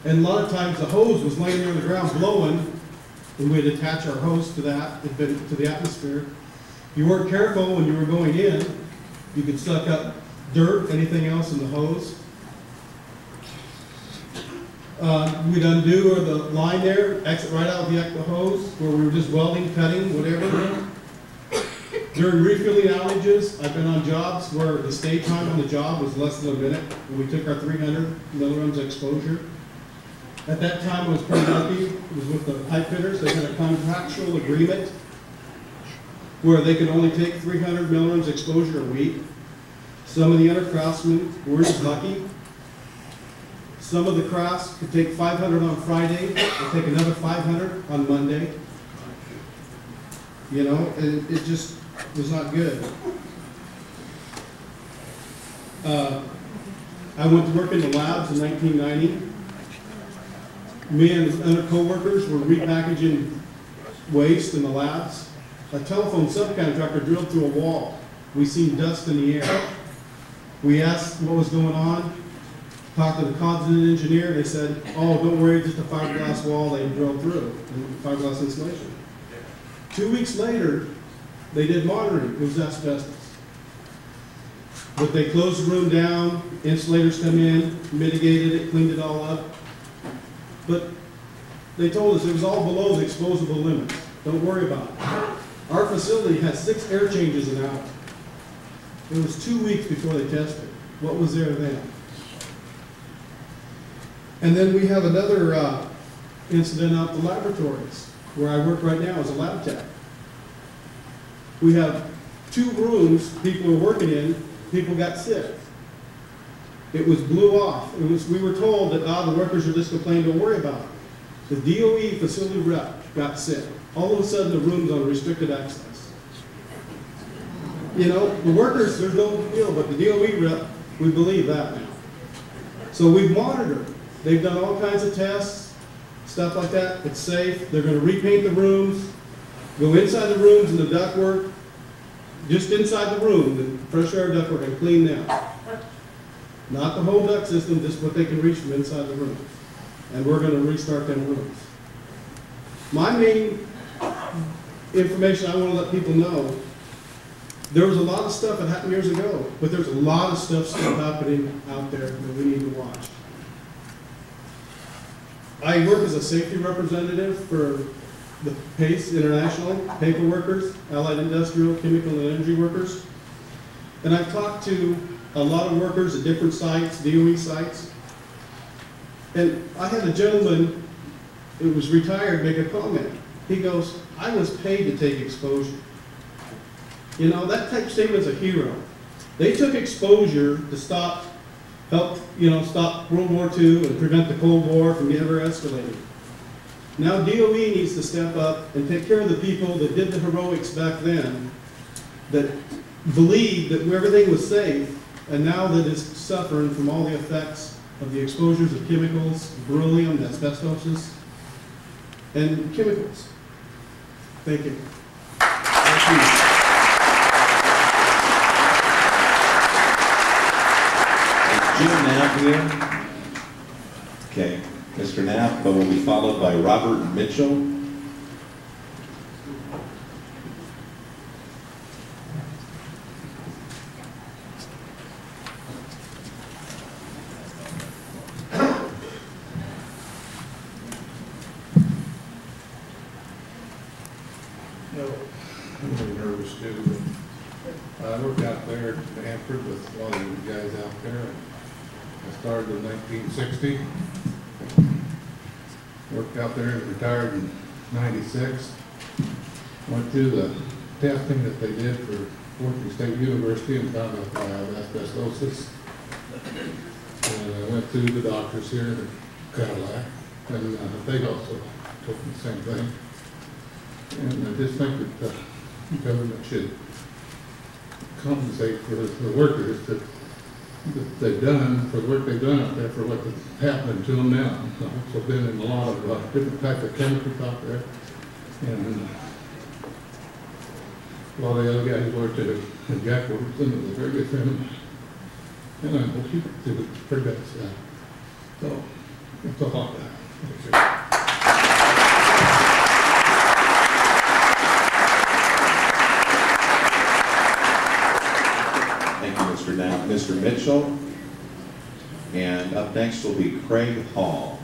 And a lot of times the hose was laying there on the ground blowing, and we'd attach our hose to that, to the atmosphere. If you weren't careful when you were going in, you could suck up dirt, anything else in the hose. We'd undo the line there, exit right out of the hose, where we were just welding, cutting, whatever. During refueling outages, I've been on jobs where the stay time on the job was less than a minute, and we took our 300 milligrams exposure. At that time, I was pretty lucky. It was with the pipe fitters. They had a contractual agreement where they could only take 300 milligrams exposure a week. Some of the other craftsmen weren't as lucky. Some of the crafts could take 500 on Friday and take another 500 on Monday. You know, and it just was not good. I went to work in the labs in 1990. Me and other co-workers were repackaging waste in the labs. A telephone subcontractor drilled through a wall. We seen dust in the air. We asked what was going on, talked to the competent engineer, they said, oh, don't worry, just a fiberglass wall they drilled through, and fiberglass insulation. 2 weeks later, they did monitoring, it was asbestos. But they closed the room down, insulators come in, mitigated it, cleaned it all up. But they told us it was all below the exposable limits. Don't worry about it. Our facility has 6 air changes an hour. It was 2 weeks before they tested. What was there then? And then we have another incident out in the laboratories, where I work right now as a lab tech. We have 2 rooms people are working in, people got sick. It was blew off. We were told that the workers are just complaining, don't worry about it. The DOE facility rep got sick. All of a sudden the room's on restricted access. You know, the workers, there's no deal, but the DOE rep, we believe that now. So we've monitored. They've done all kinds of tests, stuff like that. It's safe. They're going to repaint the rooms, go inside the rooms in the ductwork, just inside the room, the fresh air duct, we're gonna clean them. Not the whole duct system, just what they can reach from inside the room. And we're gonna restart them rooms. My main information I wanna let people know, there was a lot of stuff that happened years ago, but there's a lot of stuff still happening out there that we need to watch. I work as a safety representative for the PACE International, paper workers, allied industrial, chemical, and energy workers. And I've talked to a lot of workers at different sites, DOE sites. And I had a gentleman who was retired make a comment. He goes, I was paid to take exposure. You know, that type statement's a hero. They took exposure to stop, stop World War II and prevent the Cold War from ever escalating. Now DOE needs to step up and take care of the people that did the heroics back then, that believed that everything was safe, and now that is suffering from all the effects of the exposures of chemicals, beryllium, asbestosis, and chemicals. Thank you. Jim Knapp here. Okay, Mr. Knapp will be followed by Robert Mitchell. I'm a little nervous too. I worked out there at Hanford with a lot of you guys out there. I started in 1960. Worked out there and retired in 96. Went through the testing that they did for Corky State University and found out I have asbestosis. And I went through the doctors here in Cadillac, and they also told me the same thing. And I just think that the government should compensate for the workers that they've done, for the work they've done out there, for what's happening to them now. I've also been in a lot of different types of chemicals out there. And a lot of the other guys worked at Jack Williamson, was a very good friend of mine. And I hope he did pretty good stuff. So, that's all I got. Mr. Mitchell, and up next will be Craig Hall.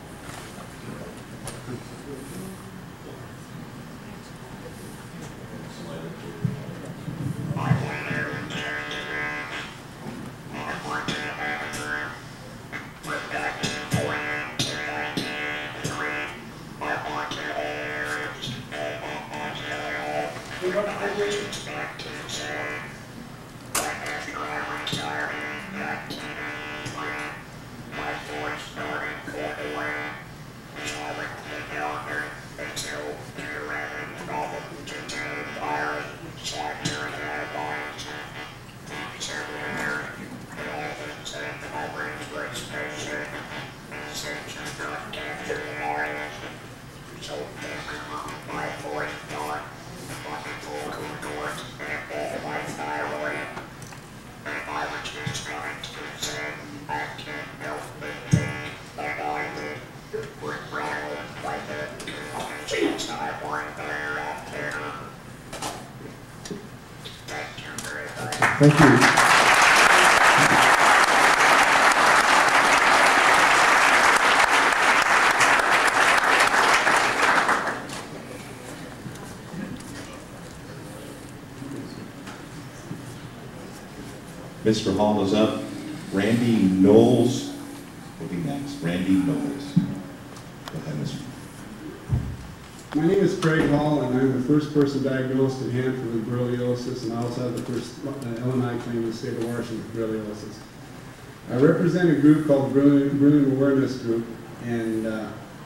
Thank you. Mr. Hall is up. Randy Knowles will be next. Randy Knowles. Go ahead, Mr. My name is Craig Hall, and I'm the first person diagnosed in Hanford with borreliosis, and I also have the first Illinois claim in the state of Washington with borreliosis. I represent a group called the Beryllium Awareness Group, and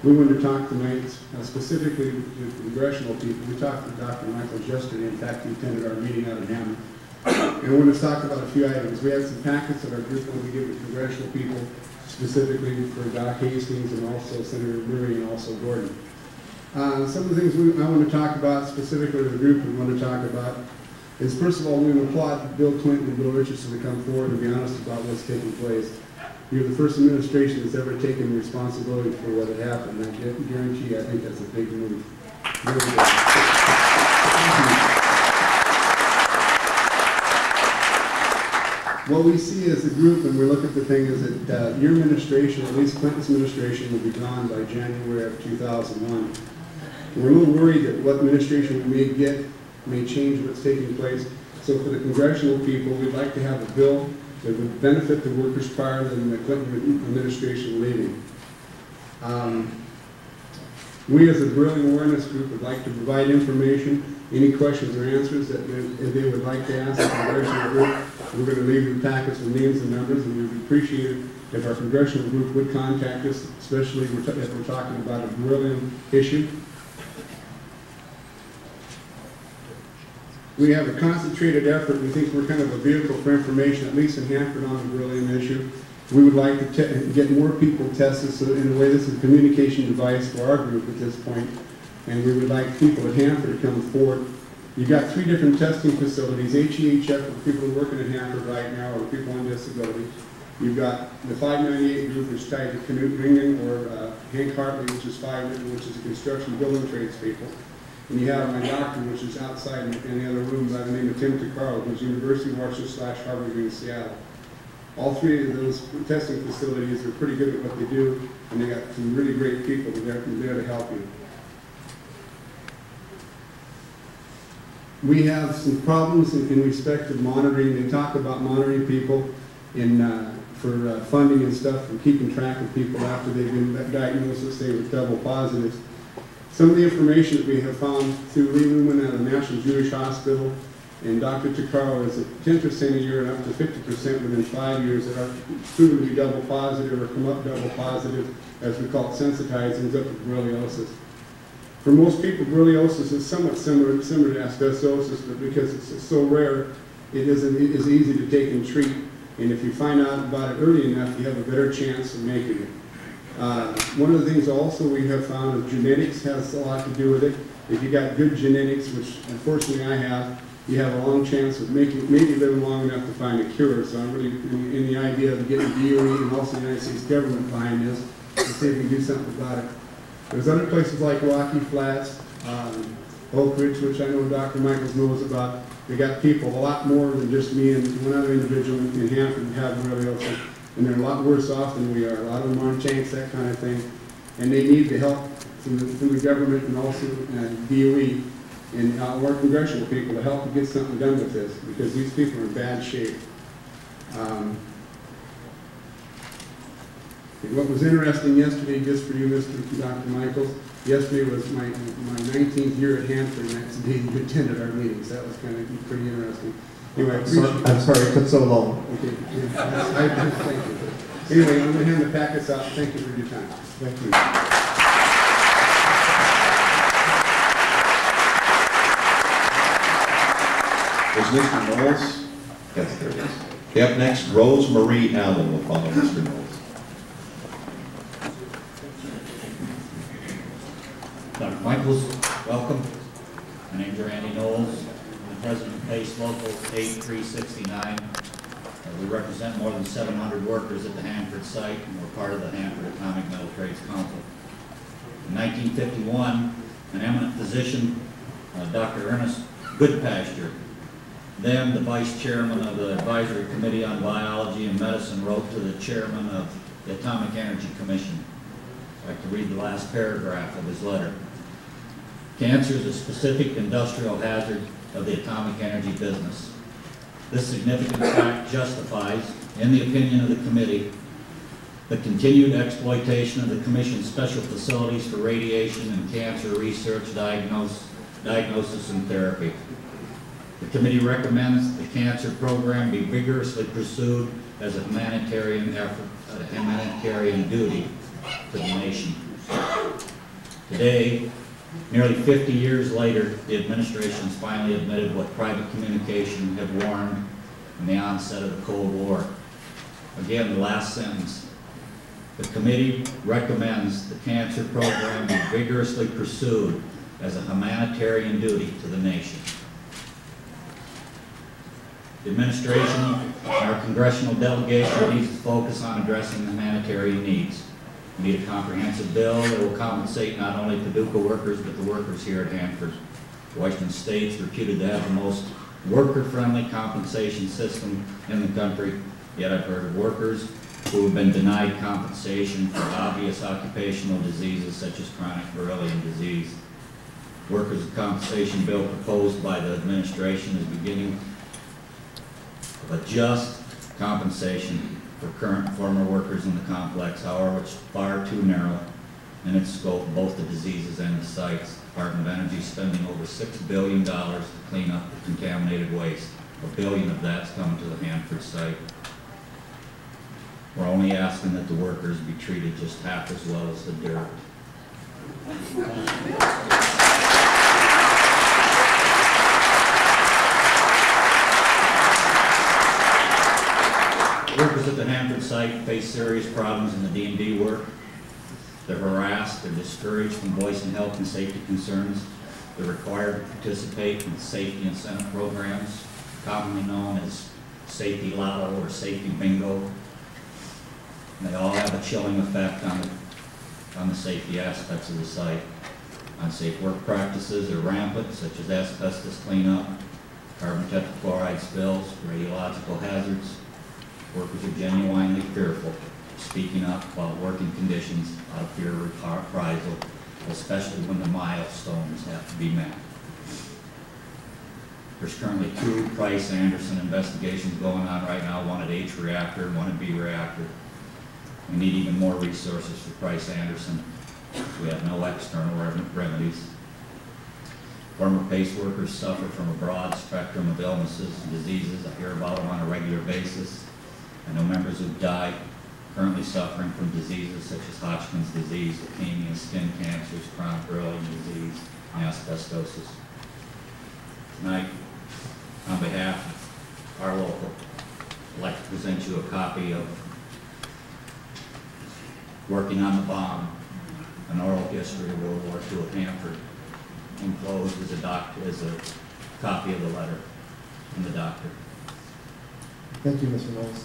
we wanted to talk tonight specifically with congressional people. We talked to Dr. Michaels yesterday. In fact, he attended our meeting out in Hammond. And we wanted to talk about a few items. We have some packets that our group will be giving to congressional people, specifically for Doc Hastings and also Senator Murray and also Gordon. Some of the things I want to talk about specifically with the group we want to talk about is, first of all, we applaud Bill Clinton and Bill Richardson to come forward and be honest about what's taking place. You're the first administration that's ever taken responsibility for what had happened. I guarantee you, I think that's a big move. Really good. What we see as a group when we look at the thing is that your administration, at least Clinton's administration, will be gone by January of 2001. We're a little worried that what administration we may get may change what's taking place. So for the congressional people, we'd like to have a bill that would benefit the workers prior than the Clinton administration leaving. We as a Drilling Awareness Group would like to provide information, any questions or answers that they would like to ask the congressional group. We're going to leave you packets with names and numbers, and we would appreciate it if our congressional group would contact us, especially if we're talking about a drilling issue. We have a concentrated effort. We think we're kind of a vehicle for information, at least in Hanford, on the beryllium issue. We would like to get more people tested, so in a way this is a communication device for our group at this point, and we would like people at Hanford to come forward. You've got 3 different testing facilities, HEHF for people working at Hanford right now, or people on disability. You've got the 598 group, which is tied to Knut Ringen, or Hank Hartley, which is which is a construction building trades people. And you have my doctor, which is outside in the other room by the name of Tim Takaro, who's University of Washington / Harvard in Seattle. All 3 of those testing facilities are pretty good at what they do, and they got some really great people there to help you. We have some problems in respect to monitoring. They talk about monitoring people for funding and stuff, and keeping track of people after they've been diagnosed, let's say, with double positives. Some of the information that we have found through Lee Luman at the National Jewish Hospital and Dr. Takaro is that 10% a year and up to 50% within 5 years that are proven to be double positive or come up double positive, as we call it, sensitized, ends up with borreliosis. For most people, borreliosis is somewhat similar to asbestosis, but because it's so rare, it isn't as easy to take and treat. And if you find out about it early enough, you have a better chance of making it. One of the things also we have found is genetics has a lot to do with it. If you got good genetics, which unfortunately I have, you have a long chance of maybe living long enough to find a cure. So I'm really in the idea of getting DOE and also the United States government behind this to see if we can do something about it. There's other places like Rocky Flats, Oak Ridge, which I know Dr. Michaels knows about. They got people, a lot more than just me and one other individual in Hanford who have borreliosis. And they're a lot worse off than we are. A lot of them are on tanks, that kind of thing. And they need the help from the government and also DOE and our congressional people to help get something done with this, because these people are in bad shape. What was interesting yesterday, just for you, Dr. Michaels, yesterday was my 19th year at Hanford, and that's the day you attended our meetings. That was kind of pretty interesting. Anyway, I'm sorry it took so long. Okay. Thank you. Anyway, I'm going to hand the packets out. Thank you for your time. Thank you. Is Mr. Knowles? Yes, there it is. Okay, up next, Rose Marie Allen will follow Mr. Knowles. Dr. Michaels, welcome. My name's Randy Knowles. I'm the president of PACE Local 8369. We represent more than 700 workers at the Hanford site, and we're part of the Hanford Atomic Metal Trades Council. In 1951, an eminent physician, Dr. Ernest Goodpasture, then the vice chairman of the Advisory Committee on Biology and Medicine, wrote to the chairman of the Atomic Energy Commission. I'd like to read the last paragraph of his letter. Cancer is a specific industrial hazard of the atomic energy business. This significant fact justifies, in the opinion of the committee, the continued exploitation of the Commission's special facilities for radiation and cancer research, diagnosis, and therapy. The committee recommends the cancer program be vigorously pursued as a humanitarian effort, a humanitarian duty to the nation. Today, nearly 50 years later, the administration has finally admitted what private communication had warned in the onset of the Cold War. Again, the last sentence. The committee recommends the cancer program be vigorously pursued as a humanitarian duty to the nation. The administration and our congressional delegation needs to focus on addressing the humanitarian needs. We need a comprehensive bill that will compensate not only Paducah workers, but the workers here at Hanford. Washington State's reputed to have the most worker-friendly compensation system in the country, yet I've heard of workers who have been denied compensation for obvious occupational diseases such as chronic Borrelian disease. Workers' compensation bill proposed by the administration is beginning of a just compensation for current and former workers in the complex, however, it's far too narrow in its scope, both the diseases and the sites. The Department of Energy is spending over $6 billion to clean up the contaminated waste. $1 billion of that's coming to the Hanford site. We're only asking that the workers be treated just half as well as the dirt. Workers at the Hanford site face serious problems in the D&D work. They're harassed, they're discouraged from voicing health and safety concerns. They're required to participate in safety incentive programs, commonly known as safety lotto or safety bingo. And they all have a chilling effect on the safety aspects of the site. Unsafe work practices are rampant, such as asbestos cleanup, carbon tetrachloride spills, radiological hazards. Workers are genuinely fearful of speaking up about working conditions out of fear of reprisal, especially when the milestones have to be met. There's currently 2 Price-Anderson investigations going on right now, one at H reactor and one at B reactor. We need even more resources for Price-Anderson. We have no external remedies. Former PACE workers suffer from a broad spectrum of illnesses and diseases. I hear about them on a regular basis. I know members who've died currently suffering from diseases such as Hodgkin's disease, leukemia, skin cancers, chronic Borrelian disease, and asbestosis. Tonight, on behalf of our local, I'd like to present you a copy of Working on the Bomb, an oral history of World War II at Hanford. Enclosed is a copy of the letter from the doctor. Thank you, Mr. Knowles.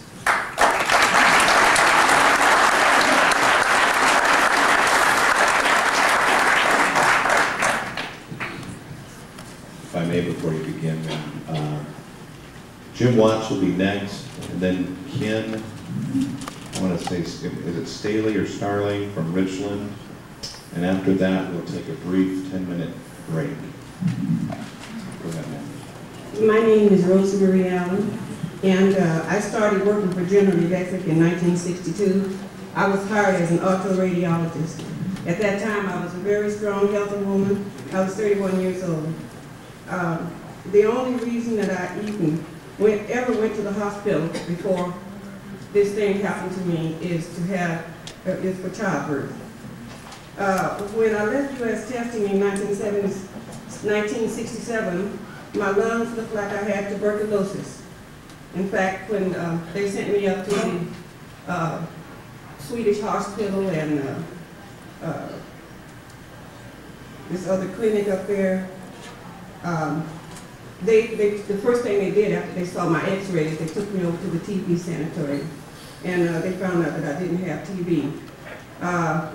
If I may, before you begin, Jim Watts will be next, and then Ken, I want to say, is it Staley or Starling from Richland? And after that, we'll take a brief 10-minute break. Go ahead, ma'am. My name is Rosemary Allen, and I started working for General Electric in 1962. I was hired as an autoradiologist. At that time, I was a very strong, healthy woman. I was 31 years old. The only reason that I even ever went to the hospital before this thing happened to me is for childbirth. When I left U.S. testing in 1967, my lungs looked like I had tuberculosis. In fact, when they sent me up to the Swedish hospital and this other clinic up there, the first thing they did after they saw my x-rays, they took me over to the TB sanatorium, and they found out that I didn't have TB.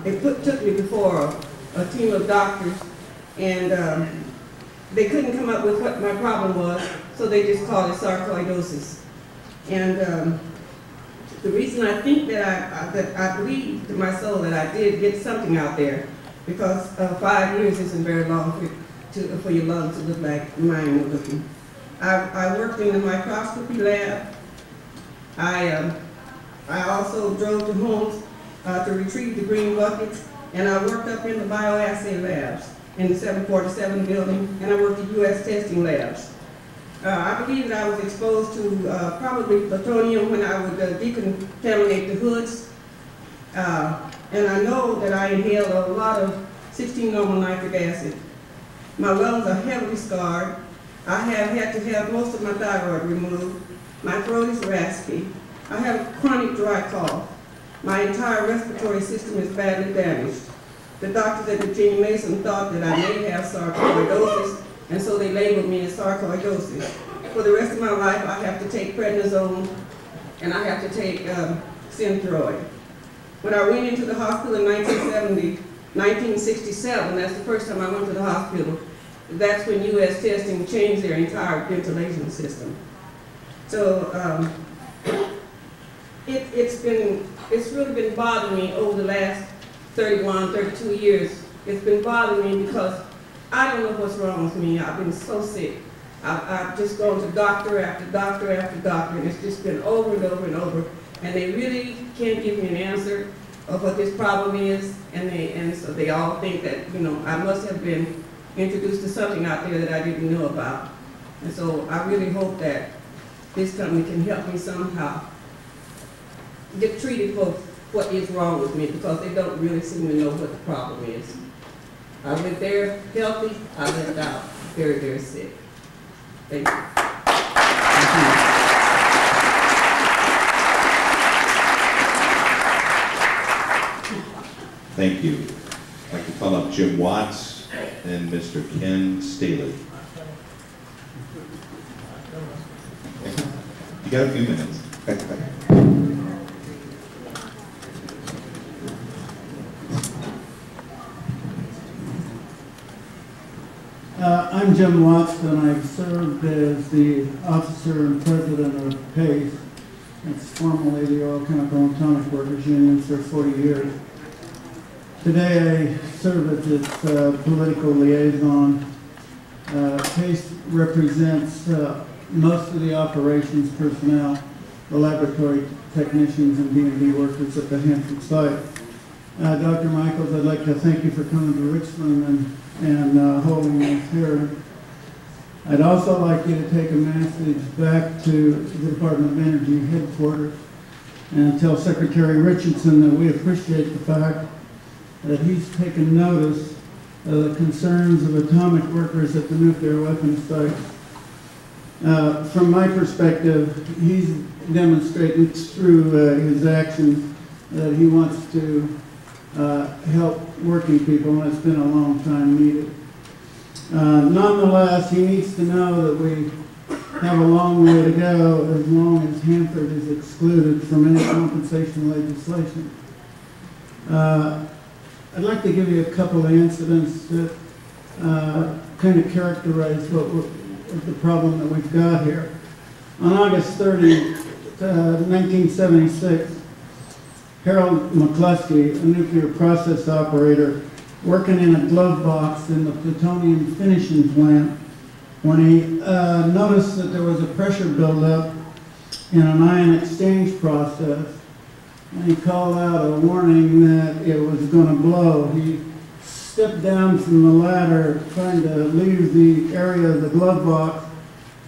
They took me before a team of doctors, and they couldn't come up with what my problem was, so they just called it sarcoidosis. And the reason I think that I believe to my soul that I did get something out there, because 5 years isn't very long for your lungs to look like mine were looking. I worked in the microscopy lab. I also drove to homes to retrieve the green buckets, and I worked up in the bioassay labs in the 747 building, and I worked at U.S. testing labs. I believe that I was exposed to probably plutonium when I would decontaminate the hoods, and I know that I inhaled a lot of 16-normal nitric acid. My lungs are heavily scarred. I have had to have most of my thyroid removed. My throat is raspy. I have a chronic dry cough. My entire respiratory system is badly damaged. The doctors at Virginia Mason thought that I may have sarcoidosis, and so they labeled me as sarcoidosis. for the rest of my life, I have to take prednisone and I have to take Synthroid. When I went into the hospital in 1967, that's the first time I went to the hospital, that's when U.S. testing changed their entire ventilation system. So it's really been bothering me over the last 31, 32 years. It's been bothering me because I don't know what's wrong with me. I've been so sick. I've just gone to doctor after doctor after doctor, and it's just been over and over and over. And they really can't give me an answer of what this problem is, and so they all think that, you know, I must have been introduced to something out there that I didn't know about. And so I really hope that this company can help me somehow get treated for what is wrong with me, because they don't really seem to know what the problem is. I went there healthy, I left out very, very sick. Thank you. Thank you. I'd like to call up Jim Watts and Mr. Ken Staley. You got a few minutes. I'm Jim Watts, and I've served as the officer and president of PACE. It's formerly the Oil Chemical and Atomic Workers Union for 40 years. Today I serve as its political liaison. PACE represents most of the operations personnel, the laboratory technicians and D&D workers at the Hanford site. Dr. Michaels, I'd like to thank you for coming to Richland and holding this hearing. I'd also like you to take a message back to the Department of Energy headquarters and tell Secretary Richardson that we appreciate the fact that he's taken notice of the concerns of atomic workers at the nuclear weapons site. From my perspective, he's demonstrated through his actions that he wants to help working people, and it's been a long time needed. Nonetheless, he needs to know that we have a long way to go as long as Hanford is excluded from any compensation legislation. I'd like to give you a couple of incidents that kind of characterize the problem that we've got here. On August 30, 1976, Harold McCluskey, a nuclear process operator, working in a glove box in the plutonium finishing plant, when he noticed that there was a pressure buildup in an ion exchange process, and he called out a warning that it was going to blow. He stepped down from the ladder trying to leave the area of the glove box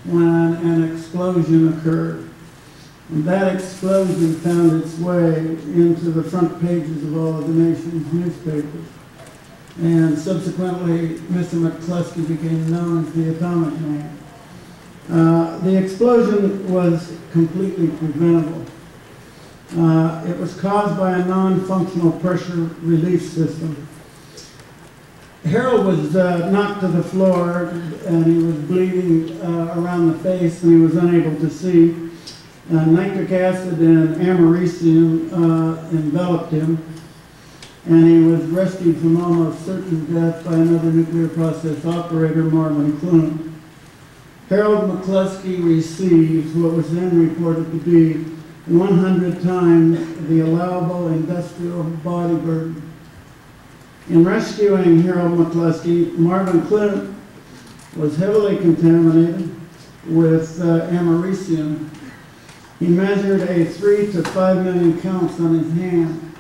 when an explosion occurred. And that explosion found its way into the front pages of all of the nation's newspapers. And subsequently, Mr. McCluskey became known as the Atomic Man. The explosion was completely preventable. It was caused by a non-functional pressure relief system. Harold was knocked to the floor, and he was bleeding around the face, and he was unable to see. Nitric acid and americium enveloped him, and he was rescued from almost certain death by another nuclear process operator, Melvin. Harold McCluskey received what was then reported to be 100 times the allowable industrial body burden. In rescuing Harold McCluskey, Marvin Clint was heavily contaminated with americium. He measured a 3 to 5 million counts on his hand.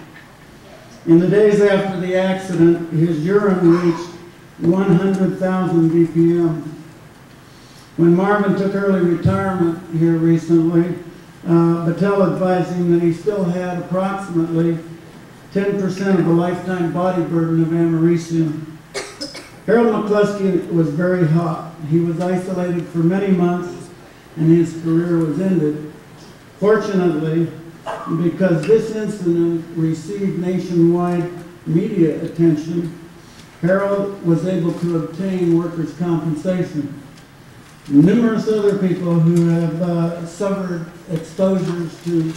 In the days after the accident, his urine reached 100,000 BPM. When Marvin took early retirement here recently, Battelle advised him that he still had approximately 10% of the lifetime body burden of americium. Harold McCluskey was very hot. He was isolated for many months, and his career was ended. Fortunately, because this incident received nationwide media attention, Harold was able to obtain workers' compensation. numerous other people who have suffered exposures to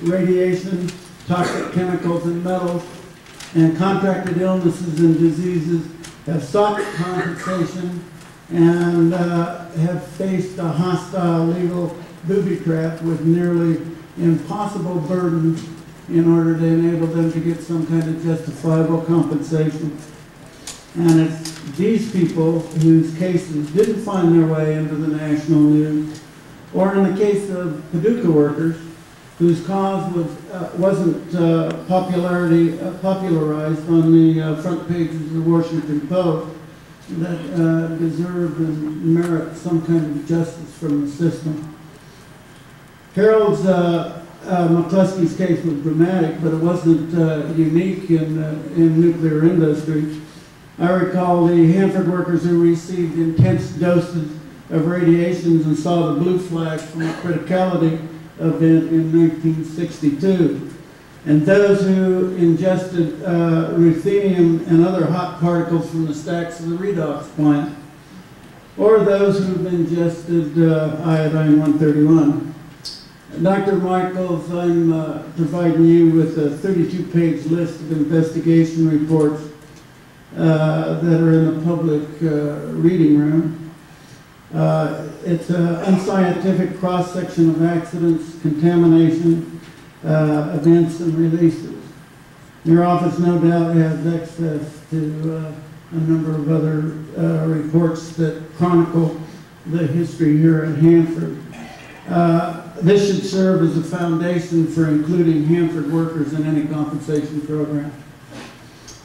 radiation, toxic chemicals and metals, and contracted illnesses and diseases have sought compensation and have faced a hostile legal booby trap with nearly impossible burdens in order to enable them to get some kind of justifiable compensation. And it's these people whose cases didn't find their way into the national news, or in the case of Paducah workers, whose cause wasn't popularized on the front pages of the Washington Post, that deserve and merit some kind of justice from the system. Harold's McCluskey's case was dramatic, but it wasn't unique in nuclear industry. I recall the Hanford workers who received intense doses of radiations and saw the blue flag from a criticality event in 1962. And those who ingested ruthenium and other hot particles from the stacks of the redox plant, or those who've ingested iodine-131. Dr. Michaels, I'm providing you with a 32-page list of investigation reports that are in the public reading room. It's an unscientific cross-section of accidents, contamination, events, and releases. Your office no doubt has access to a number of other reports that chronicle the history here at Hanford. This should serve as a foundation for including Hanford workers in any compensation program.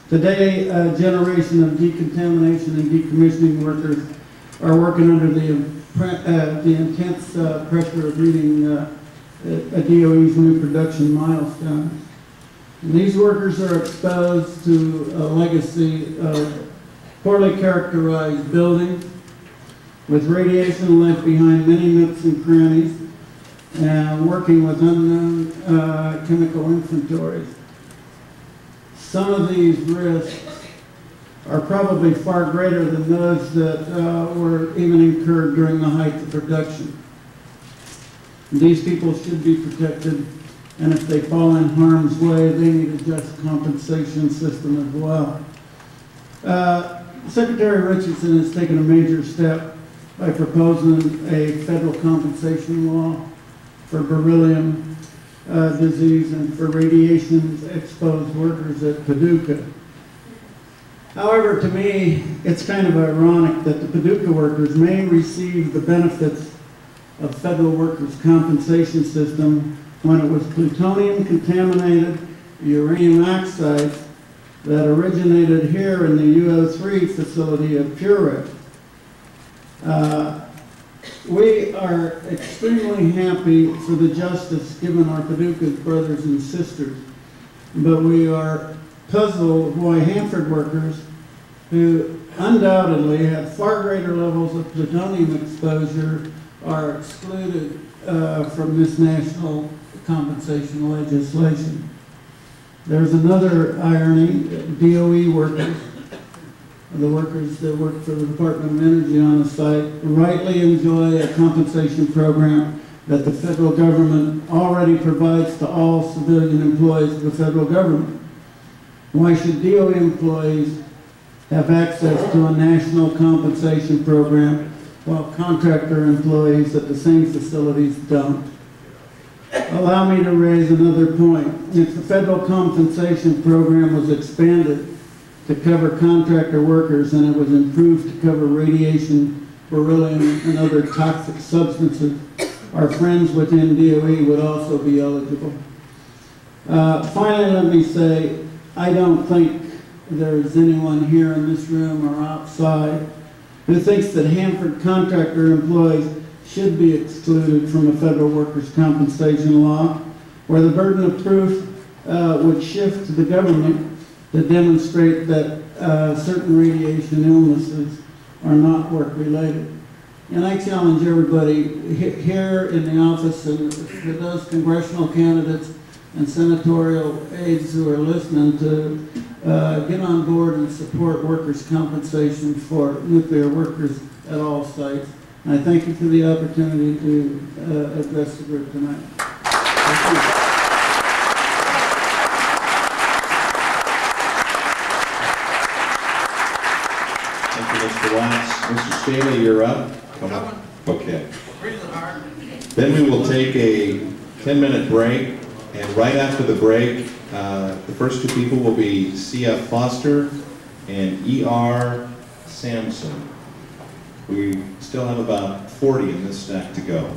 Today, a generation of decontamination and decommissioning workers are working under the intense pressure of meeting a DOE's new production milestones. And these workers are exposed to a legacy of poorly characterized buildings with radiation left behind many nooks and crannies, and working with unknown chemical inventories. Some of these risks are probably far greater than those that were even incurred during the height of production. These people should be protected, and if they fall in harm's way, they need a just compensation system as well. Secretary Richardson has taken a major step by proposing a federal compensation law for beryllium disease and for radiation-exposed workers at Paducah. However, to me, it's kind of ironic that the Paducah workers may receive the benefits of federal workers' compensation system when it was plutonium-contaminated uranium oxide that originated here in the UO3 facility of Puree. We are extremely happy for the justice given our Paducah brothers and sisters, but we are puzzled why Hanford workers, who undoubtedly had far greater levels of plutonium exposure, are excluded from this national compensation legislation. There's another irony. DOE workers, the workers that work for the Department of Energy on the site, rightly enjoy a compensation program that the federal government already provides to all civilian employees of the federal government. Why should DOE employees have access to a national compensation program while contractor employees at the same facilities don't? Allow me to raise another point. If the federal compensation program was expanded to cover contractor workers and it was improved to cover radiation, beryllium, and other toxic substances, our friends within DOE would also be eligible. Finally, let me say, I don't think there's anyone here in this room or outside who thinks that Hanford contractor employees should be excluded from a federal workers' compensation law, where the burden of proof would shift to the government to demonstrate that certain radiation illnesses are not work-related. And I challenge everybody here in the office and for those congressional candidates and senatorial aides who are listening to get on board and support workers' compensation for nuclear workers at all sites. And I thank you for the opportunity to address the group tonight. Thank you. Thank you, Mr. Watts. Mr. Staley, you're up. Come on. Okay. Then we will take a 10-minute break, and right after the break, the first two people will be C.F. Foster and E.R. Sampson. We still have about 40 in this stack to go.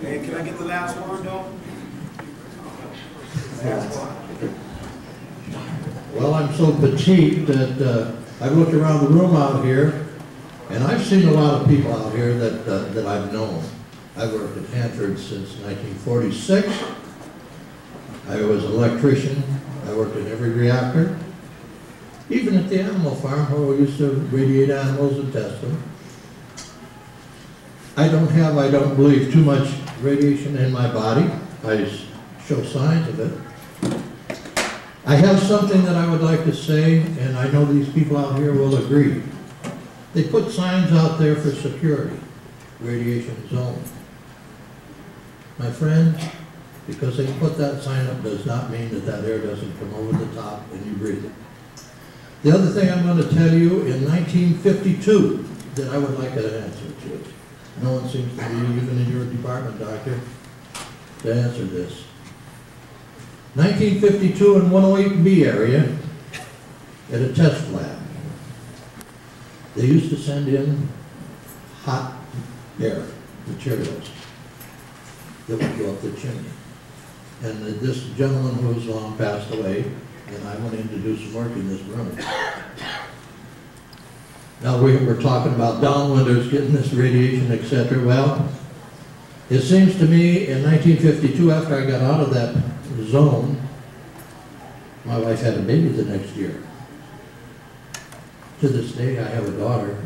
Hey, can I get the last one, though? Well, I'm so petite that I've looked around the room out here, and I've seen a lot of people out here that I've known. I've worked at Hanford since 1946. I was an electrician. I worked in every reactor. Even at the animal farm where we used to radiate animals and test them. I don't believe, too much radiation in my body. I show signs of it. I have something that I would like to say, and I know these people out here will agree. They put signs out there for security, radiation zone. My friend, because they put that sign up does not mean that that air doesn't come over the top and you breathe it. The other thing I'm going to tell you, in 1952, that I would like an answer to. No one seems to be, even in your department, doctor, to answer this. 1952 in 108B area, at a test lab. They used to send in hot air materials that would go up the chimney. And this gentleman who was long passed away, and I went in to do some work in this room. Now we're talking about downwinders getting this radiation, etc. Well, it seems to me in 1952, after I got out of that zone, my wife had a baby the next year. To this day, I have a daughter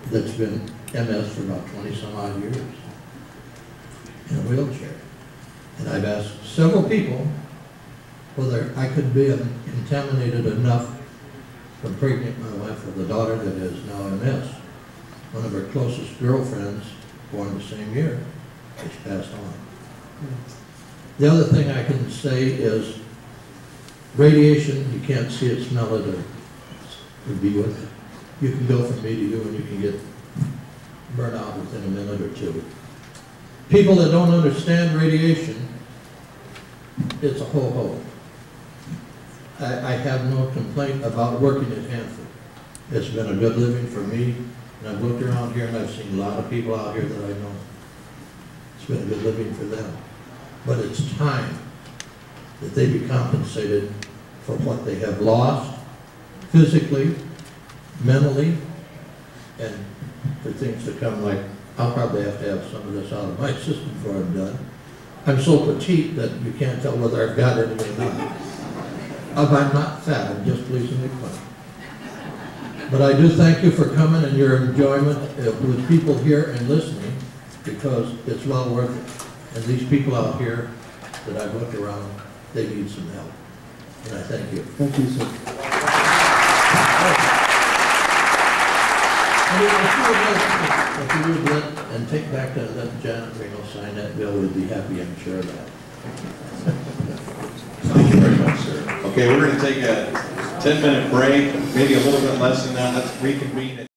that's been MS for about 20 some odd years in a wheelchair. And I've asked several people whether I could be contaminated enough to impregnate my wife with a daughter that is now MS. One of her closest girlfriends, born the same year, which passed on. The other thing I can say is radiation, you can't see it, smell it, or be with it. You can go from me to you and you can get burnt out within a minute or two. People that don't understand radiation, it's a ho-ho. I have no complaint about working at Hanford. It's been a good living for me, and I've looked around here and I've seen a lot of people out here that I know. It's been a good living for them. But it's time that they be compensated for what they have lost, physically, mentally, and for things to come, like I'll probably have to have some of this out of my system before I'm done. I'm so petite that you can't tell whether I've got anything or not. I'm not fat, I'm just pleasingly plump. But I do thank you for coming and your enjoyment with people here and listening, because it's well worth it. And these people out here that I've looked around, they need some help. And I thank you. Thank you, sir. If you would let, and take back that Janet Reno sign that bill, we'd be happy, I'm sure of that. Thank you very much, sir. Okay, we're going to take a 10-minute break, maybe a little bit less than that. Let's reconvene.